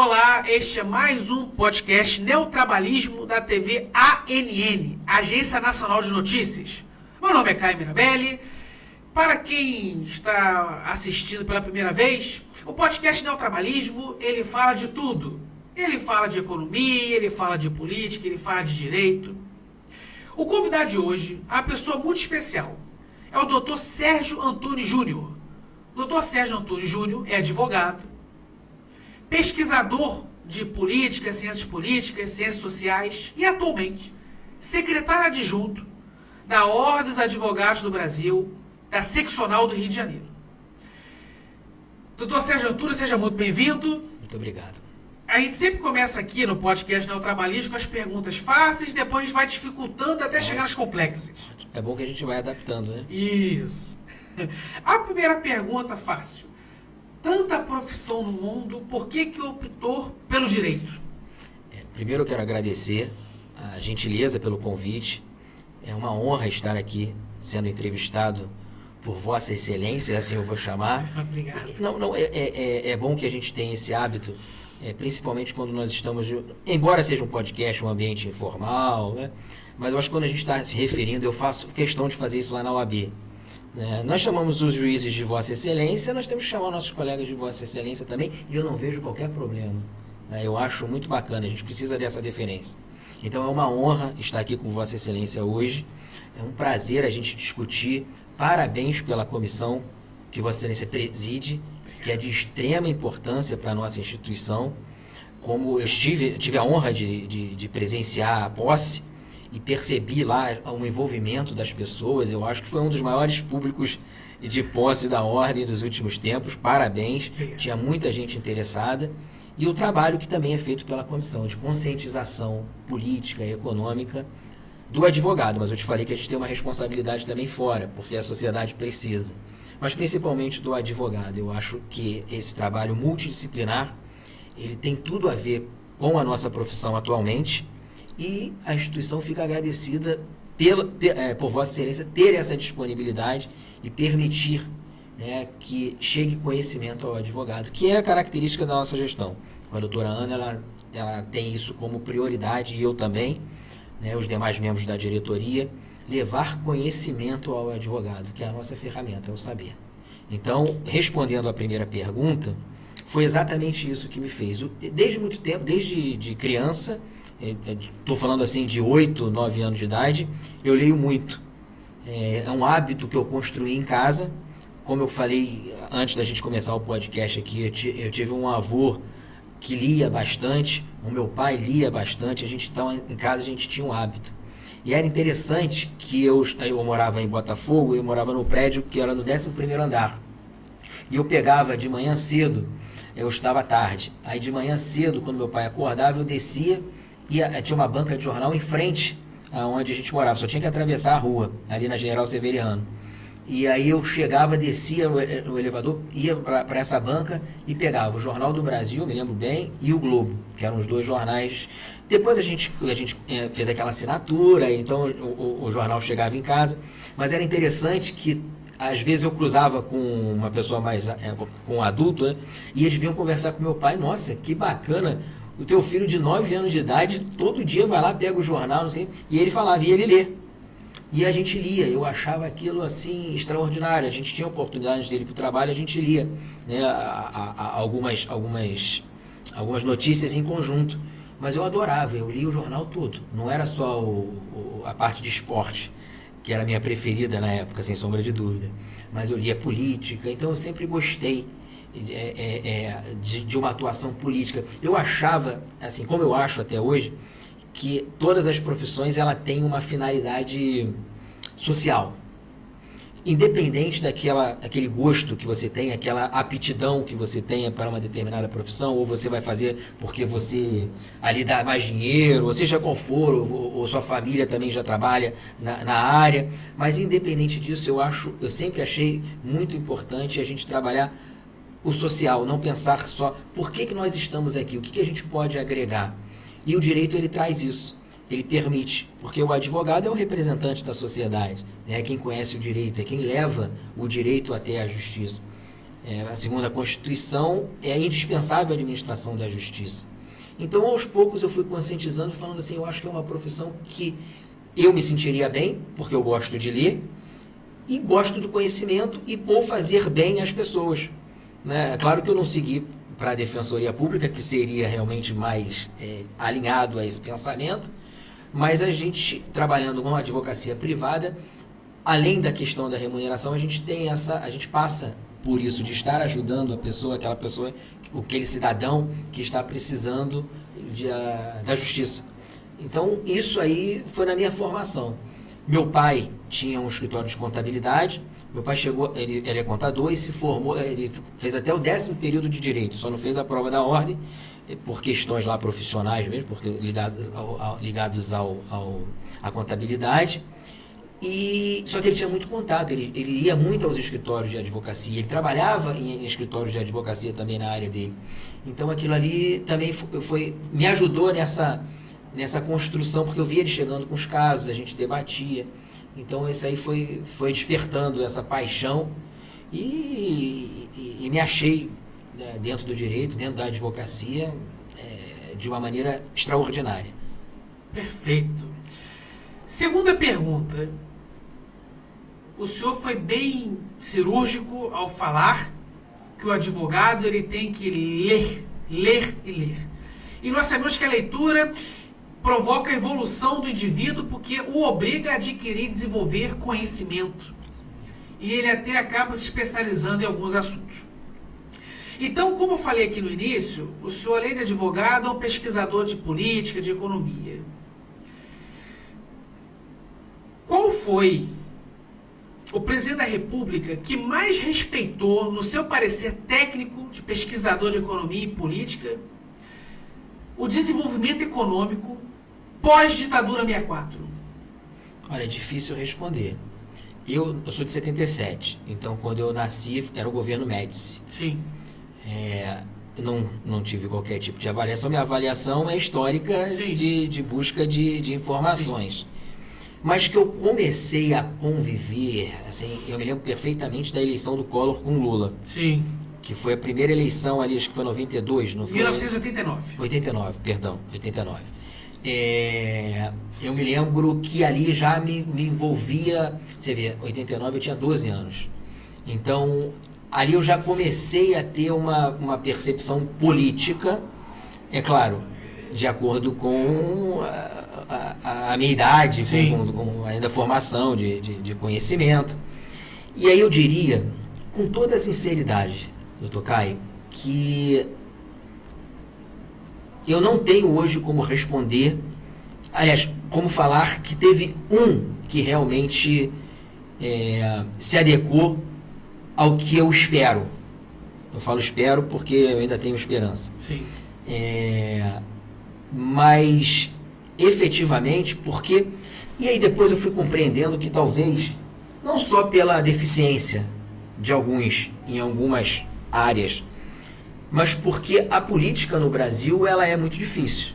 Olá, este é mais um podcast Neotrabalhismo da TV ANN, Agência Nacional de Notícias. Meu nome é Caio Mirabelli. Para quem está assistindo pela primeira vez, o podcast Neotrabalhismo, ele fala de tudo. Ele fala de economia, ele fala de política, ele fala de direito. O convidado de hoje é uma pessoa muito especial. É o Dr. Sérgio Antunes Júnior. O Dr. Sérgio Antunes Júnior é advogado, pesquisador de política, ciências sociais e, atualmente, secretário adjunto da Ordem dos Advogados do Brasil, da Seccional do Rio de Janeiro. Doutor Sérgio Antunes, seja muito bem-vindo. Muito obrigado. A gente sempre começa aqui no podcast Neotrabalhismo com as perguntas fáceis, depois a gente vai dificultando até chegar nas complexas. É bom que a gente vai adaptando, né? Isso. A primeira pergunta fácil. Tanta profissão no mundo, por que optou pelo direito? Primeiro eu quero agradecer a gentileza pelo convite. É uma honra estar aqui sendo entrevistado por Vossa Excelência, assim eu vou chamar. Obrigado. É bom que a gente tenha esse hábito, principalmente quando nós estamos, embora seja um podcast, um ambiente informal, né? Mas eu acho que quando a gente está se referindo, eu faço questão de fazer isso lá na OAB. Nós chamamos os juízes de Vossa Excelência, nós temos que chamar nossos colegas de Vossa Excelência também, e eu não vejo qualquer problema. Eu acho muito bacana, a gente precisa dessa deferência. Então é uma honra estar aqui com Vossa Excelência hoje, é um prazer a gente discutir. Parabéns pela comissão que Vossa Excelência preside, que é de extrema importância para a nossa instituição. Como eu tive a honra de presenciar a posse, e percebi lá o envolvimento das pessoas, eu acho que foi um dos maiores públicos de posse da ordem dos últimos tempos. Parabéns, tinha muita gente interessada, e o trabalho que também é feito pela comissão de conscientização política e econômica do advogado, mas eu te falei que a gente tem uma responsabilidade também fora, porque a sociedade precisa, mas principalmente do advogado. Eu acho que esse trabalho multidisciplinar, ele tem tudo a ver com a nossa profissão atualmente, e a instituição fica agradecida por Vossa Excelência ter essa disponibilidade e permitir, que chegue conhecimento ao advogado, que é a característica da nossa gestão. A doutora Ana ela tem isso como prioridade, e eu também, os demais membros da diretoria, levar conhecimento ao advogado, que é a nossa ferramenta, é o saber. Então, respondendo à primeira pergunta, foi exatamente isso que me fez. Desde muito tempo, desde de criança, estou falando assim de 8, 9 anos de idade, eu leio muito. É um hábito que eu construí em casa. Como eu falei antes da gente começar o podcast aqui, eu tive um avô que lia bastante, o meu pai lia bastante, então em casa a gente tinha um hábito. E era interessante que eu morava em Botafogo, eu morava no prédio que era no 11º andar. E eu pegava de manhã cedo, eu estudava à tarde. Aí de manhã cedo, quando meu pai acordava, eu descia, e tinha uma banca de jornal em frente aonde a gente morava, só tinha que atravessar a rua, ali na General Severiano. E aí eu chegava, descia no elevador, ia para essa banca e pegava o Jornal do Brasil, me lembro bem, e o Globo, que eram os dois jornais. Depois a gente fez aquela assinatura, então o jornal chegava em casa, mas era interessante que às vezes eu cruzava com uma pessoa com um adulto, né, e eles vinham conversar com meu pai. Nossa, que bacana, o teu filho de 9 anos de idade, todo dia vai lá, pega o jornal, não sei, e ele falava, e ele lê. E a gente lia, eu achava aquilo assim extraordinário. A gente tinha oportunidades dele para o trabalho, a gente lia, algumas notícias em conjunto. Mas eu adorava, eu lia o jornal todo. Não era só a parte de esporte, que era a minha preferida na época, sem sombra de dúvida. Mas eu lia política, então eu sempre gostei de uma atuação política. Eu achava, assim como eu acho até hoje, que todas as profissões ela tem uma finalidade social. Independente daquele gosto que você tem, aquela aptidão que você tenha para uma determinada profissão, ou você vai fazer porque você ali dá mais dinheiro, ou seja qual for, ou sua família também já trabalha na área. Mas independente disso, eu sempre achei muito importante a gente trabalhar o social, não pensar só por que nós estamos aqui, o que a gente pode agregar. E o direito, ele traz isso, ele permite, porque o advogado é o representante da sociedade, é quem conhece o direito, é quem leva o direito até a justiça. A segunda Constituição, é indispensável a administração da justiça. Então, aos poucos, eu fui conscientizando, falando assim, eu acho que é uma profissão que eu me sentiria bem, porque eu gosto de ler, e gosto do conhecimento, e vou fazer bem às pessoas. Né? É claro que eu não segui para a Defensoria Pública, que seria realmente mais alinhado a esse pensamento, mas a gente, trabalhando com a advocacia privada, além da questão da remuneração, a gente passa por isso, de estar ajudando a pessoa, aquela pessoa, aquele cidadão que está precisando da justiça. Então, isso aí foi na minha formação. Meu pai tinha um escritório de contabilidade, meu pai chegou, ele é contador e se formou, ele fez até o 10º período de Direito, só não fez a prova da ordem, por questões lá profissionais mesmo, porque ligados à contabilidade. Só que ele tinha muito contato, ele ia muito aos escritórios de advocacia, ele trabalhava em escritórios de advocacia também na área dele. Então aquilo ali também me ajudou nessa construção, porque eu via ele chegando com os casos, a gente debatia. Então isso aí foi despertando essa paixão e me achei, né, dentro do direito, dentro da advocacia, de uma maneira extraordinária. Perfeito. Segunda pergunta. O senhor foi bem cirúrgico ao falar que o advogado ele tem que ler e ler. E nós sabemos que a leitura provoca a evolução do indivíduo porque o obriga a adquirir e desenvolver conhecimento. E ele até acaba se especializando em alguns assuntos. Então, como eu falei aqui no início, o senhor, além de advogado, é um pesquisador de política, de economia. Qual foi o presidente da República que mais respeitou, no seu parecer técnico de pesquisador de economia e política, o desenvolvimento econômico pós-ditadura 64? Olha, é difícil responder. Eu sou de 77, então quando eu nasci era o governo Médici. Sim. Não tive qualquer tipo de avaliação. Minha avaliação é histórica de busca de informações. Sim. Mas que eu comecei a conviver, assim, eu me lembro perfeitamente da eleição do Collor com Lula. Sim. Que foi a primeira eleição ali, acho que foi em 92, não foi? 1989. 89. Eu me lembro que ali já me envolvia, você vê, 89 eu tinha 12 anos. Então, ali eu já comecei a ter uma percepção política, é claro, de acordo com a minha idade, com ainda formação de conhecimento. E aí eu diria, com toda a sinceridade, doutor Caio, que eu não tenho hoje como responder, aliás, como falar que teve um que realmente se adequou ao que eu espero. Eu falo espero porque eu ainda tenho esperança. Sim. Mas efetivamente, porque... E aí depois eu fui compreendendo que talvez, não só pela deficiência de alguns em algumas áreas, mas porque a política no Brasil ela é muito difícil.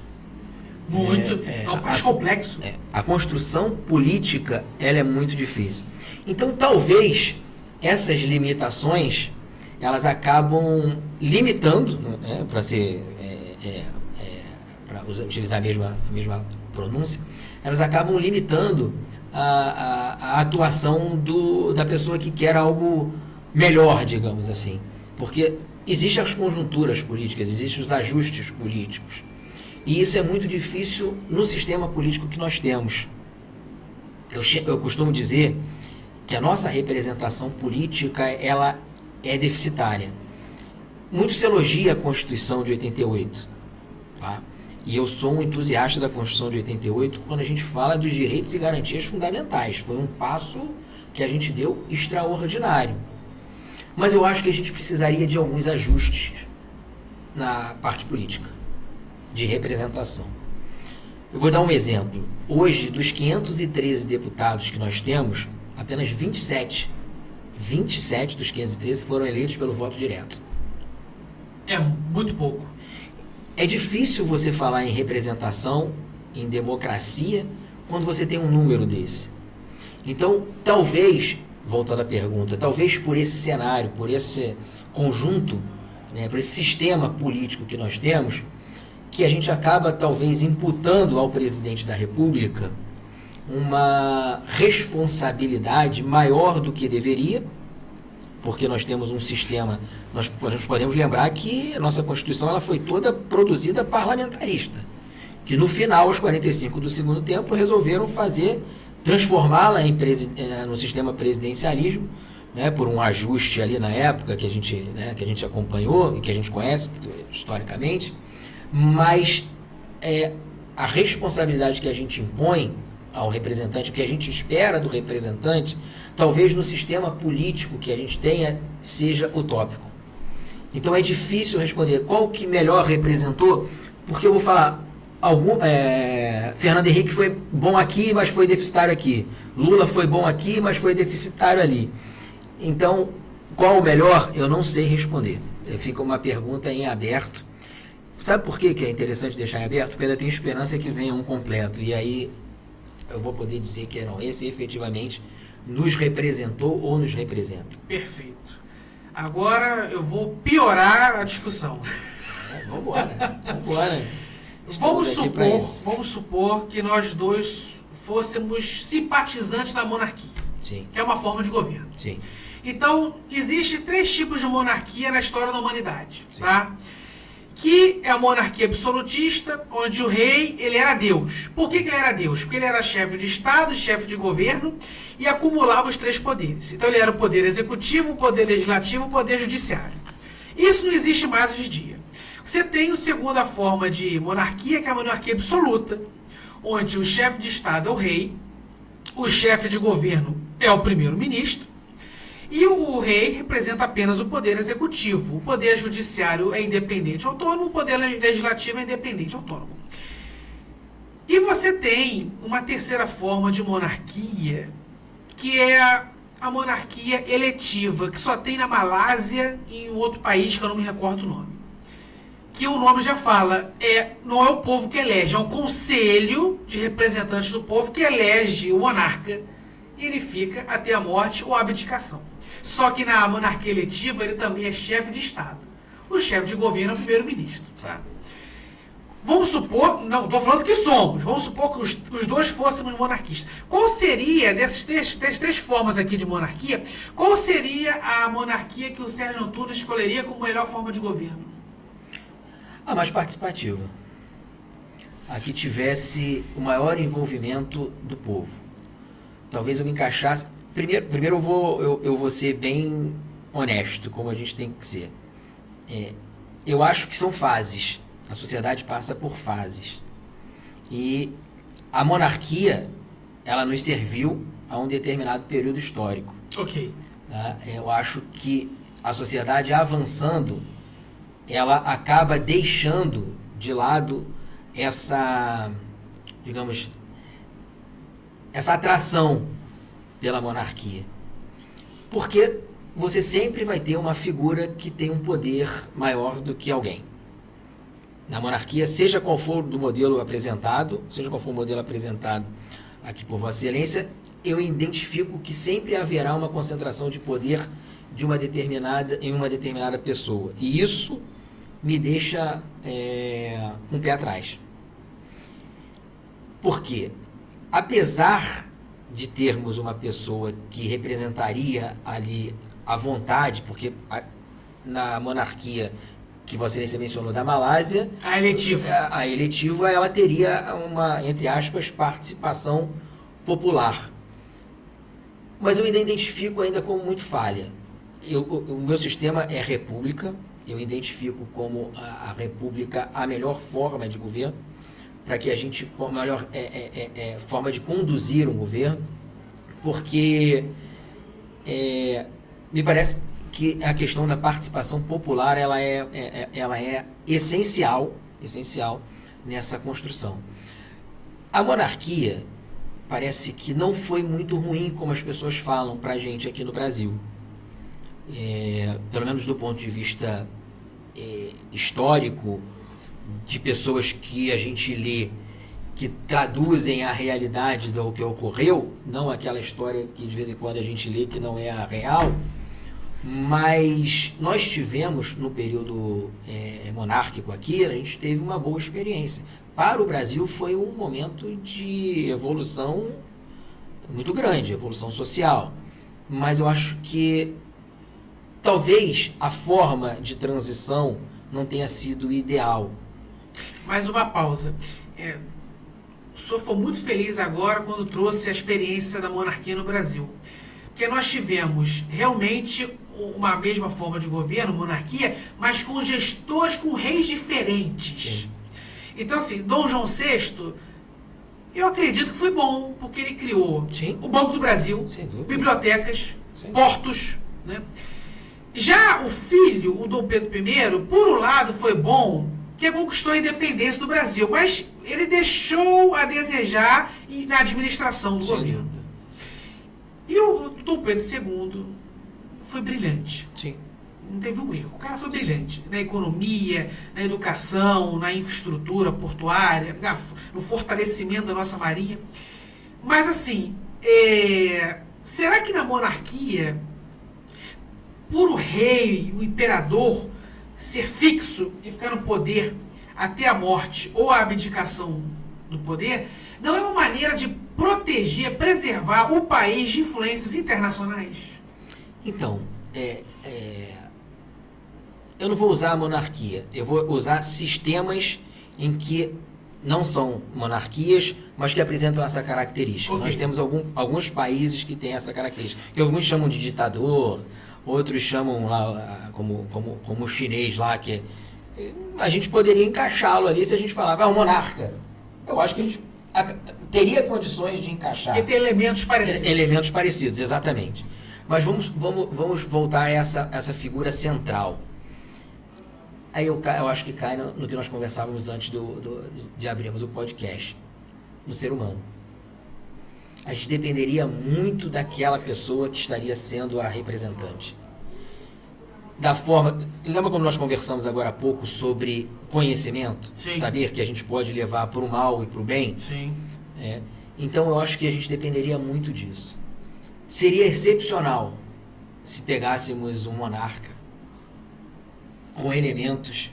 Muito. É um país complexo. A construção política ela é muito difícil. Então talvez essas limitações elas acabam limitando, né, para ser para utilizar a mesma pronúncia, elas acabam limitando a atuação da pessoa que quer algo melhor, digamos assim. Porque existem as conjunturas políticas, existem os ajustes políticos. E isso é muito difícil no sistema político que nós temos. Eu costumo dizer que a nossa representação política ela é deficitária. Muito se elogia a Constituição de 88, tá? E eu sou um entusiasta da Constituição de 88 quando a gente fala dos direitos e garantias fundamentais. Foi um passo que a gente deu extraordinário. Mas eu acho que a gente precisaria de alguns ajustes na parte política, de representação. Eu vou dar um exemplo. Hoje, dos 513 deputados que nós temos, apenas 27 dos 513 foram eleitos pelo voto direto. É muito pouco. É difícil você falar em representação, em democracia, quando você tem um número desse. Então, talvez, voltando à pergunta, talvez por esse cenário, por conjunto, né, por esse sistema político que nós temos, que a gente acaba talvez imputando ao presidente da República uma responsabilidade maior do que deveria, porque nós temos um sistema, nós podemos lembrar que a nossa Constituição ela foi toda produzida parlamentarista, que no final, aos 45 do segundo tempo, resolveram transformá-la no sistema presidencialismo, né, por um ajuste ali na época que a gente acompanhou e que a gente conhece historicamente, mas a responsabilidade que a gente impõe ao representante, o que a gente espera do representante, talvez no sistema político que a gente tenha, seja utópico. Então é difícil responder qual que melhor representou, porque eu vou falar, Fernando Henrique foi bom aqui, mas foi deficitário aqui. Lula foi bom aqui, mas foi deficitário ali. Então, qual o melhor? Eu não sei responder. Fica uma pergunta em aberto. Sabe por que é interessante deixar em aberto? Porque ainda tem esperança que venha um completo. E aí eu vou poder dizer que não, esse efetivamente nos representou ou nos representa. Perfeito. Agora eu vou piorar a discussão. Vamos embora. Vamos supor que nós dois fôssemos simpatizantes da monarquia. Sim. Que é uma forma de governo. Sim. Então, existem 3 tipos de monarquia na história da humanidade. Sim. Tá? Que é a monarquia absolutista, onde o rei ele era Deus. Por que ele era Deus? Porque ele era chefe de Estado, chefe de governo e acumulava os 3 poderes. Então ele era o poder executivo, o poder legislativo e o poder judiciário. Isso não existe mais hoje em dia. Você tem a segunda forma de monarquia, que é a monarquia absoluta, onde o chefe de Estado é o rei, o chefe de governo é o primeiro-ministro, e o rei representa apenas o poder executivo. O poder judiciário é independente e autônomo, o poder legislativo é independente e autônomo. E você tem uma terceira forma de monarquia, que é a monarquia eletiva, que só tem na Malásia e em outro país que eu não me recordo o nome. Que o nome já fala, não é o povo que elege, é um conselho de representantes do povo que elege o monarca e ele fica até a morte ou a abdicação. Só que na monarquia eletiva ele também é chefe de Estado. O chefe de governo é o primeiro-ministro. Tá? Vamos supor, não estou falando que somos, vamos supor que os dois fôssemos monarquistas. Qual seria, dessas três formas aqui de monarquia, qual seria a monarquia que o Sérgio Antunes escolheria como melhor forma de governo? A mais participativa. A que tivesse o maior envolvimento do povo. Talvez eu me encaixasse... Primeiro eu vou ser bem honesto, como a gente tem que ser. Eu acho que são fases. A sociedade passa por fases. E a monarquia, ela nos serviu a um determinado período histórico. Ok. Tá? Eu acho que a sociedade avançando, ela acaba deixando de lado essa, digamos, essa atração pela monarquia. Porque você sempre vai ter uma figura que tem um poder maior do que alguém. Na monarquia, seja qual for o modelo apresentado, aqui por Vossa Excelência, eu identifico que sempre haverá uma concentração de poder em uma determinada pessoa. E isso me deixa um pé atrás. Por quê? Apesar de termos uma pessoa que representaria ali a vontade, porque na monarquia que Vossa Excelência mencionou da Malásia, a eletiva ela teria uma, entre aspas, participação popular. Mas eu ainda identifico como muito falha. O meu sistema é república, eu identifico como a república a melhor forma de governo, para que a gente, a melhor forma de conduzir um governo, porque me parece que a questão da participação popular ela é essencial nessa construção. A monarquia parece que não foi muito ruim, como as pessoas falam para a gente aqui no Brasil. Pelo menos do ponto de vista histórico, de pessoas que a gente lê, que traduzem a realidade do que ocorreu, não aquela história que de vez em quando a gente lê que não é a real. Mas nós tivemos, no período monárquico aqui, a gente teve uma boa experiência. Para o Brasil foi um momento de evolução muito grande, evolução social. Mas eu acho que talvez a forma de transição não tenha sido ideal. Mais uma pausa. O senhor foi muito feliz agora quando trouxe a experiência da monarquia no Brasil. Porque nós tivemos realmente uma mesma forma de governo, monarquia, mas com gestores, com reis diferentes. Sim. Então, assim, Dom João VI, eu acredito que foi bom, porque ele criou Sim. o Banco do Brasil, Sem dúvida. bibliotecas, Sim. portos, né? Já o filho, o Dom Pedro I, por um lado foi bom, que conquistou a independência do Brasil, mas ele deixou a desejar na administração do governo. E o Dom Pedro II foi brilhante. Sim. Não teve um erro. O cara foi brilhante. Na economia, na educação, na infraestrutura portuária, no fortalecimento da nossa marinha. Mas assim, será que na monarquia, por o rei, o imperador, ser fixo e ficar no poder até a morte ou a abdicação do poder, não é uma maneira de proteger, preservar o país de influências internacionais? Então, eu não vou usar a monarquia, eu vou usar sistemas em que não são monarquias, mas que apresentam essa característica. Okay. Nós temos alguns países que têm essa característica, que alguns chamam de ditador, outros chamam lá, como o chinês lá, que a gente poderia encaixá-lo ali se a gente falava, um monarca. Eu acho que a gente teria condições de encaixar. Que tem elementos parecidos. Elementos parecidos, exatamente. Mas vamos voltar a essa figura central. Aí eu acho que cai no que nós conversávamos antes de abrirmos o podcast. No ser humano. A gente dependeria muito daquela pessoa que estaria sendo a representante. Da forma... Lembra quando nós conversamos agora há pouco sobre conhecimento? Sim. Saber que a gente pode levar para o mal e para o bem? Sim. Então eu acho que a gente dependeria muito disso. Seria excepcional se pegássemos um monarca com elementos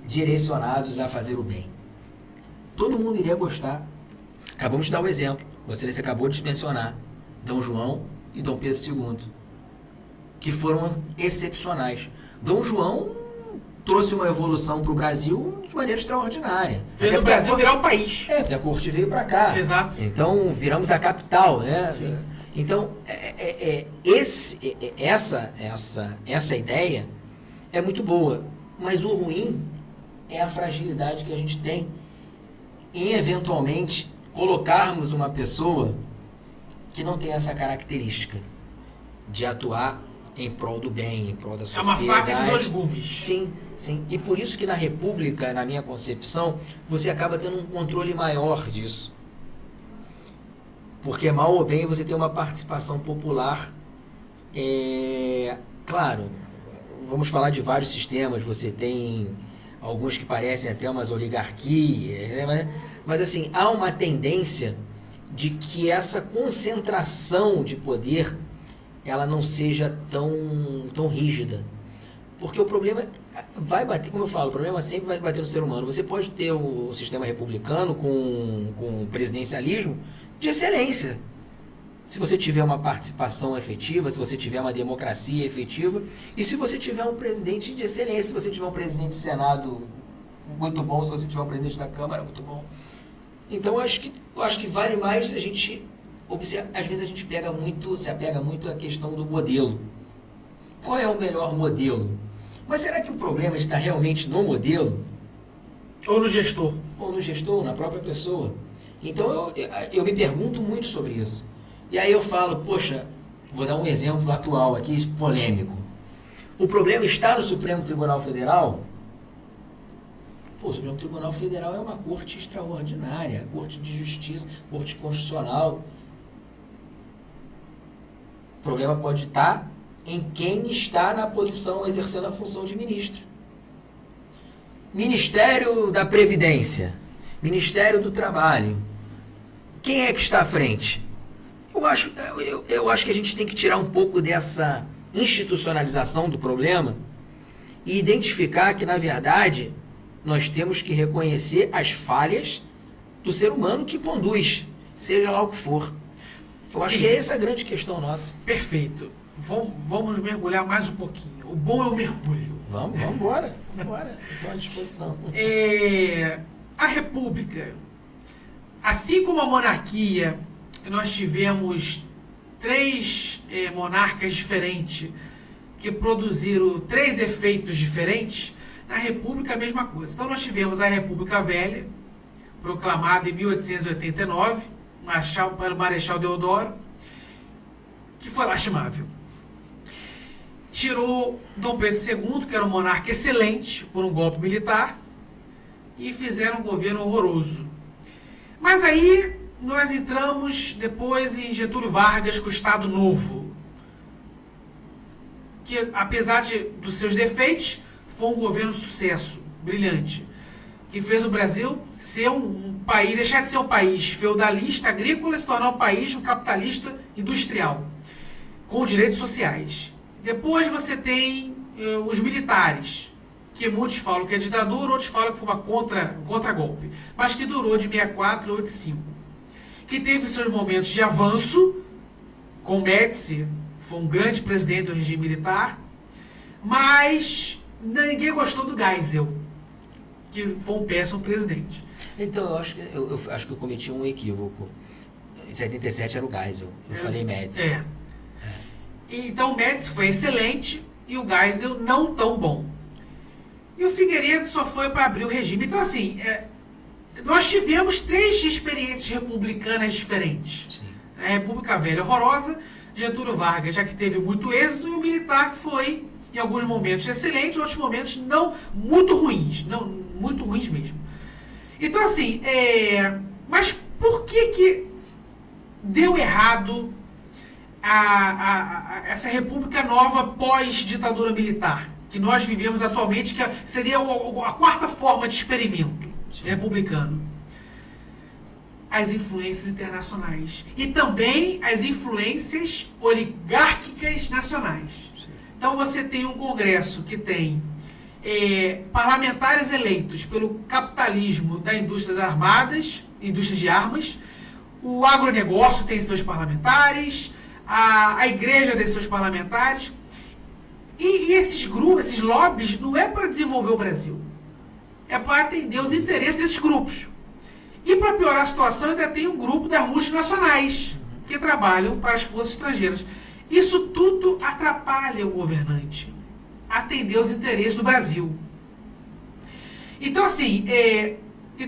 direcionados a fazer o bem. Todo mundo iria gostar. Acabamos de dar o exemplo. Você acabou de mencionar Dom João e Dom Pedro II, que foram excepcionais. Dom João trouxe uma evolução para o Brasil de maneira extraordinária. Fez o Brasil virar um país. Porque a corte veio para cá. Exato. Então viramos a capital, né? Sim. Então essa ideia é muito boa, mas o ruim é a fragilidade que a gente tem em eventualmente colocarmos uma pessoa que não tem essa característica de atuar em prol do bem, em prol da É sociedade. uma faca de dois gumes. Sim, sim. E por isso que na República, na minha concepção, você acaba tendo um controle maior disso. Porque mal ou bem você tem uma participação popular. Claro, vamos falar de vários sistemas. Você tem alguns que parecem até umas oligarquias, né? Mas assim, há uma tendência de que essa concentração de poder ela não seja tão rígida. Porque o problema vai bater, como eu falo, o problema sempre vai bater no ser humano. Você pode ter o sistema republicano com presidencialismo de excelência. Se você tiver uma participação efetiva, se você tiver uma democracia efetiva, e se você tiver um presidente de excelência, se você tiver um presidente do Senado muito bom, se você tiver um presidente da Câmara muito bom. Então eu acho que vale mais a gente observar. Às vezes a gente se apega muito à questão do modelo. Qual é o melhor modelo? Mas será que o problema está realmente no modelo? Ou no gestor? Ou no gestor, na própria pessoa? Então eu me pergunto muito sobre isso. E aí eu falo, poxa, vou dar um exemplo atual aqui, polêmico. O problema está no Supremo Tribunal Federal? Pô, o Supremo Tribunal Federal é uma corte extraordinária, corte de justiça, corte constitucional. O problema pode estar em quem está na posição exercendo a função de ministro. Ministério da Previdência, Ministério do Trabalho. Quem é que está à frente? Eu acho que a gente tem que tirar um pouco dessa institucionalização do problema e identificar que, na verdade, nós temos que reconhecer as falhas do ser humano que conduz, seja lá o que for. Eu acho que essa é a grande questão nossa. Perfeito. Vamos mergulhar mais um pouquinho. O bom é o mergulho. Vamos embora. Estou à disposição. A República, assim como a monarquia, nós tivemos 3 monarcas diferentes que produziram 3 efeitos diferentes. Na República, a mesma coisa. Então, nós tivemos a República Velha, proclamada em 1889, pelo Marechal Deodoro, que foi lastimável. Tirou Dom Pedro II, que era um monarca excelente, por um golpe militar, e fizeram um governo horroroso. Mas aí nós entramos depois em Getúlio Vargas com o Estado Novo, que apesar dos seus defeitos, foi um governo de sucesso, brilhante, que fez o Brasil ser um país, deixar de ser um país feudalista, agrícola, e se tornar um país capitalista industrial, com direitos sociais. Depois você tem os militares, que muitos falam que é ditadura, outros falam que foi uma contra-golpe, mas que durou de 64 a 85. Que teve seus momentos de avanço, com Médici, foi um grande presidente do regime militar, mas ninguém gostou do Geisel, que foi um péssimo presidente. Então, eu acho que eu cometi um equívoco. Em 77 era o Geisel, eu falei Médici. Então, o Médici foi excelente e o Geisel não tão bom. E o Figueiredo só foi para abrir o regime. Então, assim, nós tivemos 3 experiências republicanas diferentes. Sim. A República Velha horrorosa, Getúlio Vargas, já que teve muito êxito, e o militar, que foi, em alguns momentos, excelente, em outros momentos, não muito ruins. Não, muito ruins mesmo. Então, assim, mas por que deu errado essa República Nova pós-ditadura militar, que nós vivemos atualmente, que seria a 4ª forma de experimento republicano? As influências internacionais e também as influências oligárquicas nacionais. Sim. Então você tem um Congresso que tem parlamentares eleitos pelo capitalismo da indústrias armadas, indústria de armas, o agronegócio tem seus parlamentares, a igreja tem seus parlamentares, e esses grupos, esses lobbies, não é para desenvolver o Brasil, é para atender os interesses desses grupos. E para piorar a situação, ainda tem um grupo das multinacionais que trabalham para as forças estrangeiras. Isso tudo atrapalha o governante atender os interesses do Brasil. Então, assim,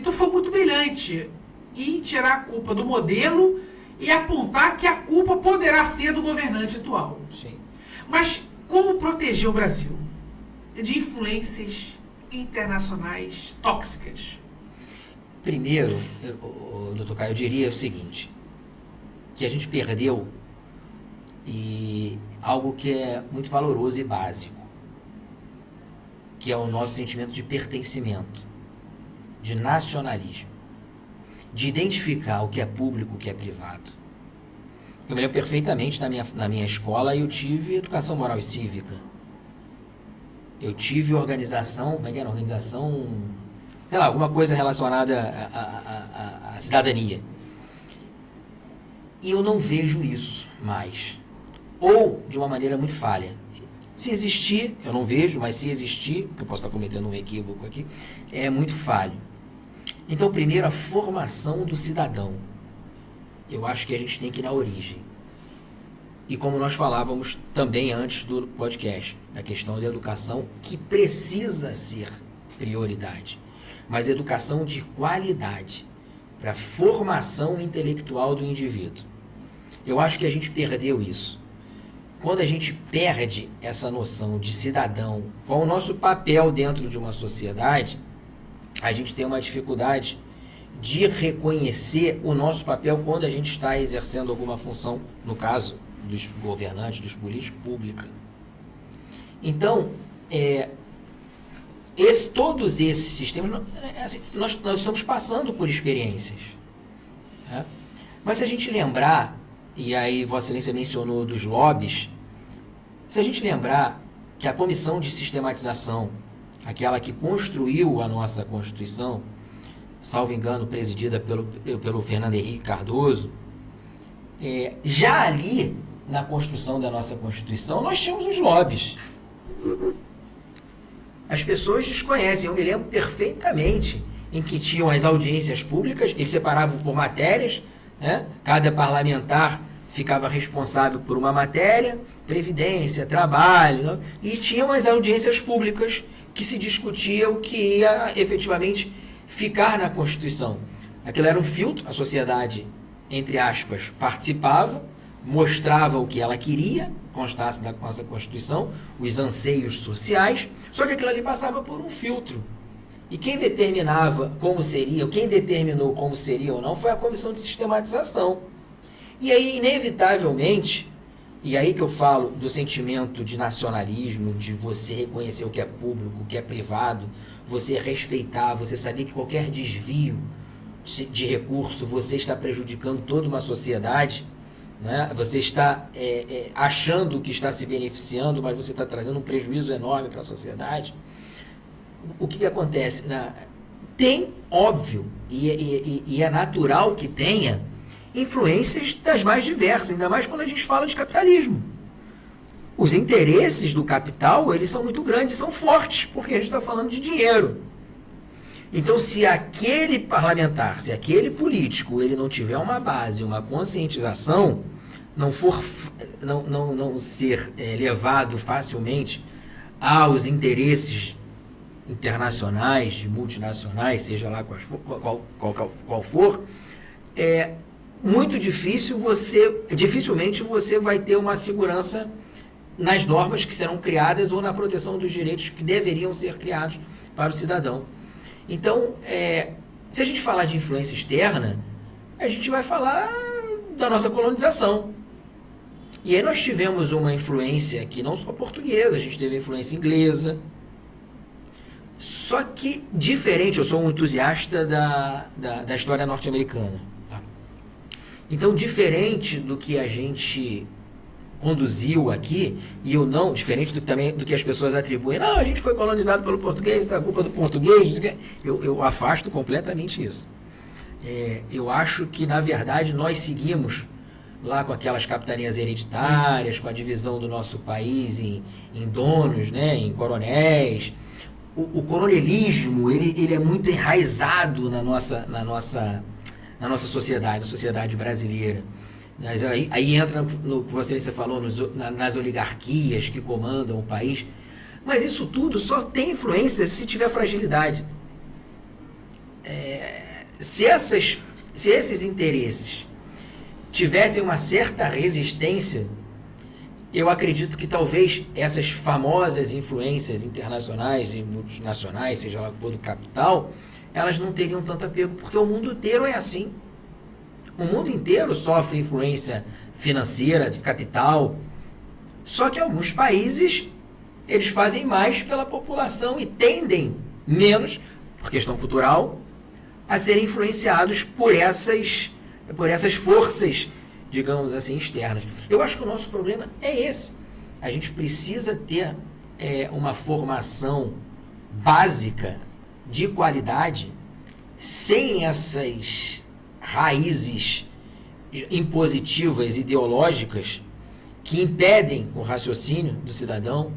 tu foi muito brilhante em tirar a culpa do modelo e apontar que a culpa poderá ser do governante atual. Sim. Mas como proteger o Brasil de influências internacionais tóxicas? Primeiro, doutor Caio, eu diria o seguinte, que a gente perdeu algo que é muito valoroso e básico, que é o nosso sentimento de pertencimento, de nacionalismo, de identificar o que é público, o que é privado. Eu me lembro perfeitamente, na minha escola, eu tive educação moral e cívica. Eu tive organização, como é que era? Organização, sei lá, alguma coisa relacionada à cidadania. E eu não vejo isso mais. Ou de uma maneira muito falha. Se existir, eu não vejo, mas se existir, que eu posso estar cometendo um equívoco aqui, é muito falho. Então, primeiro, a formação do cidadão. Eu acho que a gente tem que ir na origem. E como nós falávamos também antes do podcast, a questão da educação, que precisa ser prioridade, mas educação de qualidade, para a formação intelectual do indivíduo. Eu acho que a gente perdeu isso. Quando a gente perde essa noção de cidadão, qual o nosso papel dentro de uma sociedade, a gente tem uma dificuldade de reconhecer o nosso papel quando a gente está exercendo alguma função, no caso dos governantes, dos políticos, pública. Então, todos esses sistemas, assim, nós estamos passando por experiências. Né? Mas se a gente lembrar, e aí Vossa Excelência mencionou dos lobbies, Se a gente lembrar que a comissão de sistematização, aquela que construiu a nossa Constituição, salvo engano, presidida pelo Fernando Henrique Cardoso, já ali, na construção da nossa Constituição, nós tínhamos os lobbies. As pessoas desconhecem, eu me lembro perfeitamente em que tinham as audiências públicas, eles separavam por matérias, né? Cada parlamentar ficava responsável por uma matéria, previdência, trabalho, né? E tinham as audiências públicas que se discutia o que ia efetivamente ficar na Constituição. Aquilo era um filtro, a sociedade, entre aspas, participava, mostrava o que ela queria, constasse da nossa Constituição, os anseios sociais, só que aquilo ali passava por um filtro. E quem determinava como seria, quem determinou como seria ou não, foi a comissão de sistematização. E aí, inevitavelmente, e aí que eu falo do sentimento de nacionalismo, de você reconhecer o que é público, o que é privado, você respeitar, você saber que qualquer desvio de recurso, você está prejudicando toda uma sociedade, né? Você está achando que está se beneficiando, mas você está trazendo um prejuízo enorme para a sociedade. O que acontece? Tem, óbvio, e é natural que tenha influências das mais diversas, ainda mais quando a gente fala de capitalismo. Os interesses do capital, eles são muito grandes e são fortes, porque a gente está falando de dinheiro. Então, se aquele parlamentar, se aquele político, ele não tiver uma base, uma conscientização, não ser levado facilmente aos interesses internacionais, de multinacionais, seja lá qual for, muito difícil dificilmente você vai ter uma segurança nas normas que serão criadas ou na proteção dos direitos que deveriam ser criados para o cidadão. Então, se a gente falar de influência externa, a gente vai falar da nossa colonização. E aí nós tivemos uma influência aqui, não só portuguesa, a gente teve influência inglesa. Só que, diferente, eu sou um entusiasta da história norte-americana. Tá? Então, diferente do que a gente conduziu aqui, e eu não, diferente também do que as pessoas atribuem, não, a gente foi colonizado pelo português, então a culpa do português, eu afasto completamente isso. Eu acho que, na verdade, nós seguimos lá com aquelas capitanias hereditárias, com a divisão do nosso país em donos, né, em coronéis. O coronelismo, ele é muito enraizado na nossa sociedade, na sociedade brasileira. Mas aí entra no que você falou, nas oligarquias que comandam o país. Mas isso tudo só tem influência se tiver fragilidade. Se esses interesses tivessem uma certa resistência, eu acredito que talvez essas famosas influências internacionais e multinacionais, seja lá for do capital, elas não teriam tanto apego, porque o mundo inteiro é assim. O mundo inteiro sofre influência financeira, de capital. Só que alguns países, eles fazem mais pela população e tendem menos, por questão cultural, a serem influenciados por essas forças, digamos assim, externas. Eu acho que o nosso problema é esse. A gente precisa ter uma formação básica de qualidade sem essas raízes impositivas, ideológicas, que impedem o raciocínio do cidadão,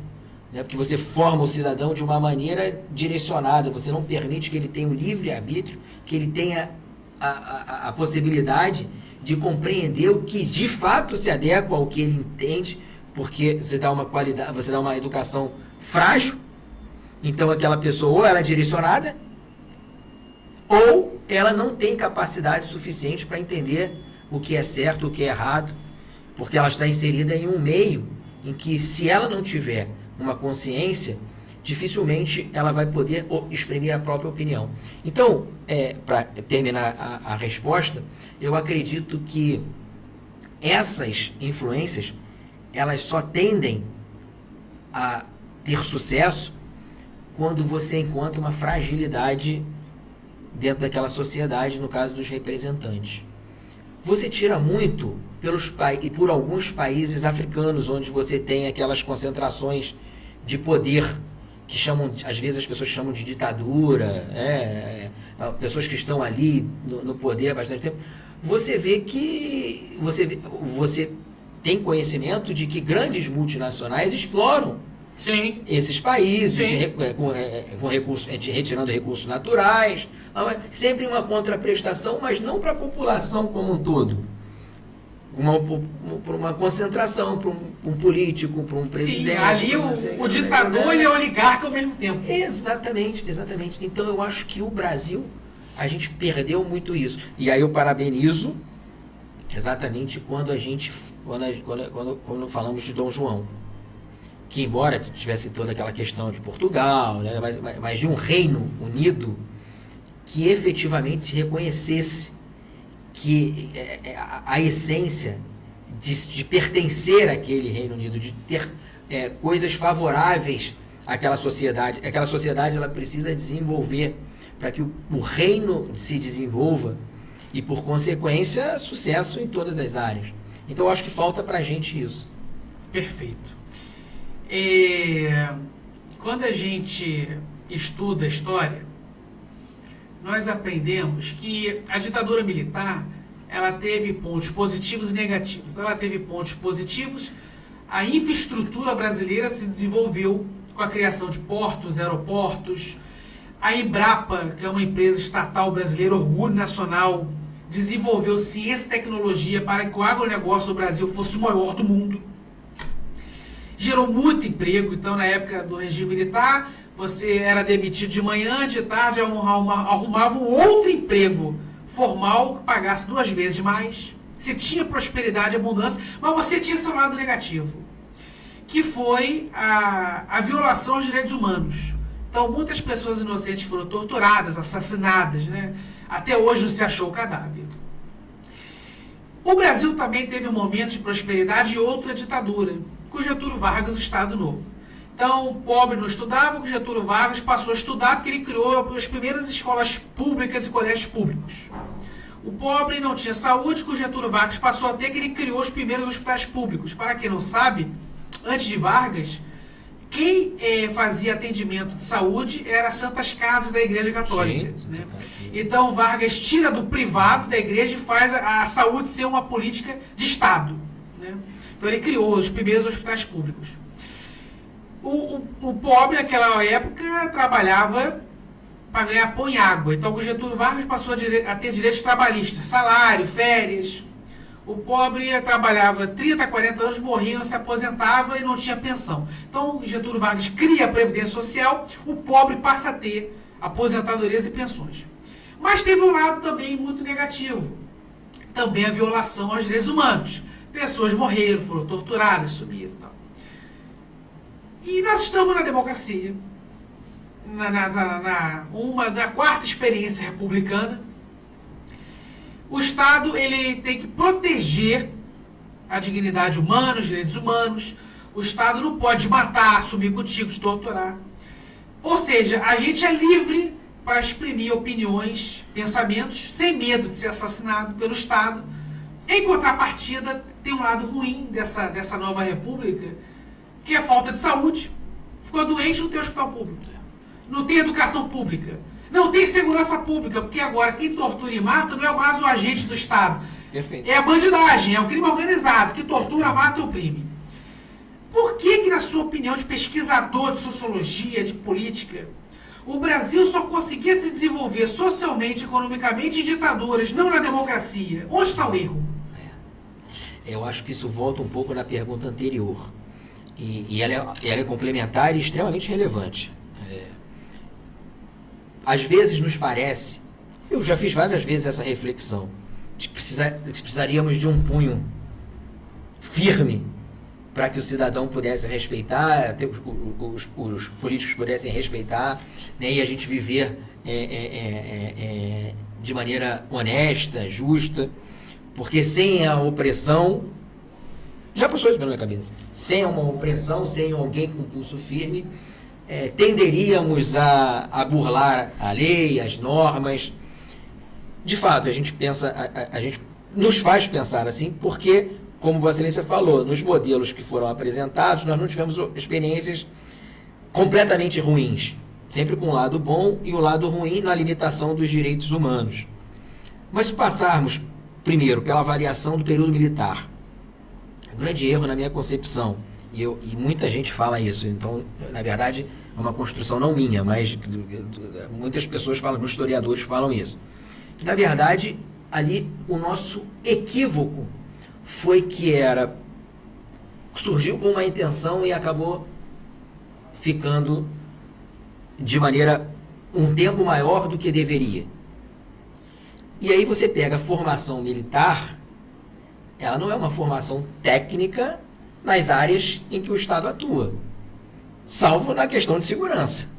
né? Porque você forma o cidadão de uma maneira direcionada, você não permite que ele tenha o livre-arbítrio, que ele tenha a possibilidade de compreender o que de fato se adequa ao que ele entende, porque você dá uma qualidade, você dá uma educação frágil, então aquela pessoa ou ela é direcionada, ou ela não tem capacidade suficiente para entender o que é certo, o que é errado, porque ela está inserida em um meio em que, se ela não tiver uma consciência, dificilmente ela vai poder exprimir a própria opinião. Então, para terminar a resposta, eu acredito que essas influências, elas só tendem a ter sucesso quando você encontra uma fragilidade dentro daquela sociedade, no caso dos representantes. você tira muito e por alguns países africanos, onde você tem aquelas concentrações de poder, que chamam, às vezes as pessoas chamam de ditadura, pessoas que estão ali no poder há bastante tempo. Você vê que você tem conhecimento de que grandes multinacionais exploram Sim. esses países, Sim. retirando recursos naturais, sempre uma contraprestação, mas não para a população como um todo. Uma concentração, para um político, para um presidente. Sim, ali o ditador e o oligarca ao mesmo tempo. Exatamente. Então eu acho que o Brasil, a gente perdeu muito isso. E aí eu parabenizo exatamente quando falamos de Dom João. Que embora tivesse toda aquela questão de Portugal, né, mas de um reino unido que efetivamente se reconhecesse que a essência de pertencer àquele Reino Unido, de ter coisas favoráveis àquela sociedade. Aquela sociedade ela precisa desenvolver para que o reino se desenvolva e, por consequência, sucesso em todas as áreas. Então, eu acho que falta para a gente isso. Perfeito. Quando a gente estuda a história, nós aprendemos que a ditadura militar, ela teve pontos positivos e negativos. Ela teve pontos positivos, a infraestrutura brasileira se desenvolveu com a criação de portos, aeroportos, a Embrapa, que é uma empresa estatal brasileira, orgulho nacional, desenvolveu ciência e tecnologia para que o agronegócio do Brasil fosse o maior do mundo. Gerou muito emprego, então na época do regime militar, você era demitido de manhã, de tarde, arrumava um outro emprego formal que pagasse 2 vezes mais. Você tinha prosperidade e abundância, mas você tinha seu lado negativo, que foi a violação aos direitos humanos. Então muitas pessoas inocentes foram torturadas, assassinadas, né? Até hoje não se achou o cadáver. O Brasil também teve um momento de prosperidade e outra ditadura, com Getúlio Vargas, o Estado Novo. Então, o pobre não estudava, o Getúlio Vargas passou a estudar porque ele criou as primeiras escolas públicas e colégios públicos. O pobre não tinha saúde, com o Getúlio Vargas passou a ter que ele criou os primeiros hospitais públicos. Para quem não sabe, antes de Vargas, quem fazia atendimento de saúde era as Santas Casas da Igreja Católica. Sim, né? Então, Vargas tira do privado da igreja e faz a saúde ser uma política de Estado. Né? Então, ele criou os primeiros hospitais públicos. O pobre, naquela época, trabalhava para ganhar pão e água. Então, o Getúlio Vargas passou a ter direitos trabalhistas, salário, férias. O pobre trabalhava 30, 40 anos, morria, se aposentava e não tinha pensão. Então, Getúlio Vargas cria a Previdência Social, o pobre passa a ter aposentadorias e pensões. Mas teve um lado também muito negativo. Também a violação aos direitos humanos. Pessoas morreram, foram torturadas, sumiram e tal. E nós estamos na democracia, na quarta experiência republicana. O Estado ele tem que proteger a dignidade humana, os direitos humanos. O Estado não pode matar, assumir contigo, te torturar. Ou seja, a gente é livre para exprimir opiniões, pensamentos, sem medo de ser assassinado pelo Estado. Em contrapartida, tem um lado ruim dessa nova república, que é a falta de saúde. Ficou doente, não tem hospital público. Não tem educação pública. Não tem segurança pública, porque agora quem tortura e mata não é mais o agente do Estado. Perfeito. É a bandidagem, é o crime organizado, que tortura, mata e oprime. Por que, na sua opinião, de pesquisador de sociologia, de política, o Brasil só conseguia se desenvolver socialmente, economicamente em ditaduras, não na democracia? Onde está o erro? Eu acho que isso volta um pouco na pergunta anterior. E ela é complementar e extremamente relevante. Às vezes nos parece, eu já fiz várias vezes essa reflexão, de que precisaríamos de um punho firme para que o cidadão pudesse respeitar, os políticos pudessem respeitar, né, e a gente viver de maneira honesta, justa, porque sem a opressão, já passou isso pela minha cabeça, sem uma opressão, sem alguém com pulso firme, tenderíamos a burlar a lei, as normas. De fato, a gente pensa, nos faz pensar assim, porque, como Vossa Excelência falou, nos modelos que foram apresentados, nós não tivemos experiências completamente ruins, sempre com um lado bom e um lado ruim na limitação dos direitos humanos. Mas se passarmos, primeiro, pela avaliação do período militar, um grande erro na minha concepção, e muita gente fala isso, então, na verdade, é uma construção não minha, mas muitas pessoas falam, muitos historiadores falam isso, que, na verdade, ali o nosso equívoco foi que surgiu com uma intenção e acabou ficando de maneira um tempo maior do que deveria. E aí você pega a formação militar, ela não é uma formação técnica nas áreas em que o Estado atua, salvo na questão de segurança.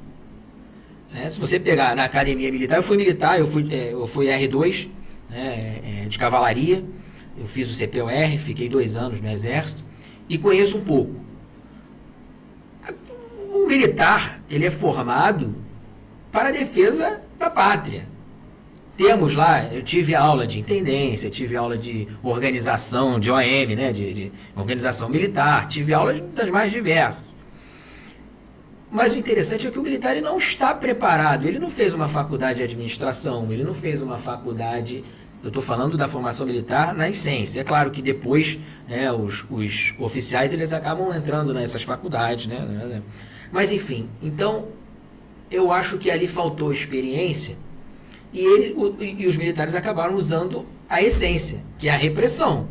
Se você pegar na academia militar, eu fui R2, de cavalaria, eu fiz o CPOR, fiquei 2 anos no Exército e conheço um pouco. O militar, ele é formado para a defesa da pátria. Temos lá, eu tive aula de intendência, tive aula de organização, de OM, de organização militar, tive aula das mais diversas. Mas o interessante é que o militar ele não está preparado, ele não fez uma faculdade de administração, ele não fez uma faculdade, eu estou falando da formação militar na essência. É claro que depois os oficiais eles acabam entrando nessas faculdades, mas enfim, então eu acho que ali faltou experiência. E os militares acabaram usando a essência, que é a repressão.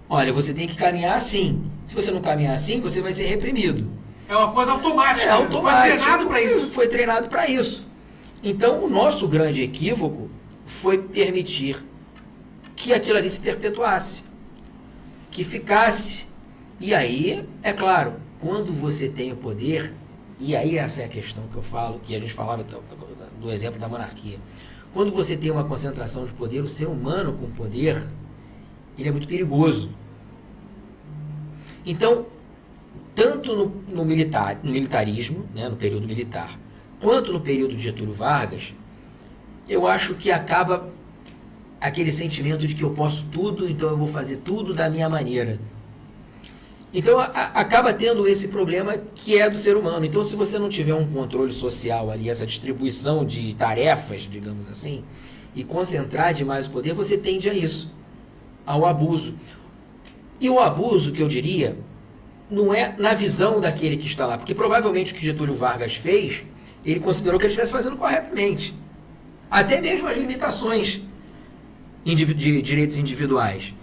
Olha, você tem que caminhar assim. Se você não caminhar assim, você vai ser reprimido. É uma coisa automática. Automático. Foi treinado para isso. Foi treinado para isso. Então, o nosso grande equívoco foi permitir que aquilo ali se perpetuasse, que ficasse. E aí, é claro, quando você tem o poder, e aí essa é a questão que eu falo, que a gente falava do exemplo da monarquia. Quando você tem uma concentração de poder, o ser humano com poder, ele é muito perigoso. Então, tanto no militarismo, no período militar, quanto no período de Getúlio Vargas, eu acho que acaba aquele sentimento de que eu posso tudo, então eu vou fazer tudo da minha maneira. Então, acaba tendo esse problema que é do ser humano. Então, se você não tiver um controle social ali, essa distribuição de tarefas, digamos assim, e concentrar demais o poder, você tende a isso, ao abuso. E o abuso, que eu diria, não é na visão daquele que está lá, porque provavelmente o que Getúlio Vargas fez, ele considerou que ele estivesse fazendo corretamente. Até mesmo as limitações de direitos individuais.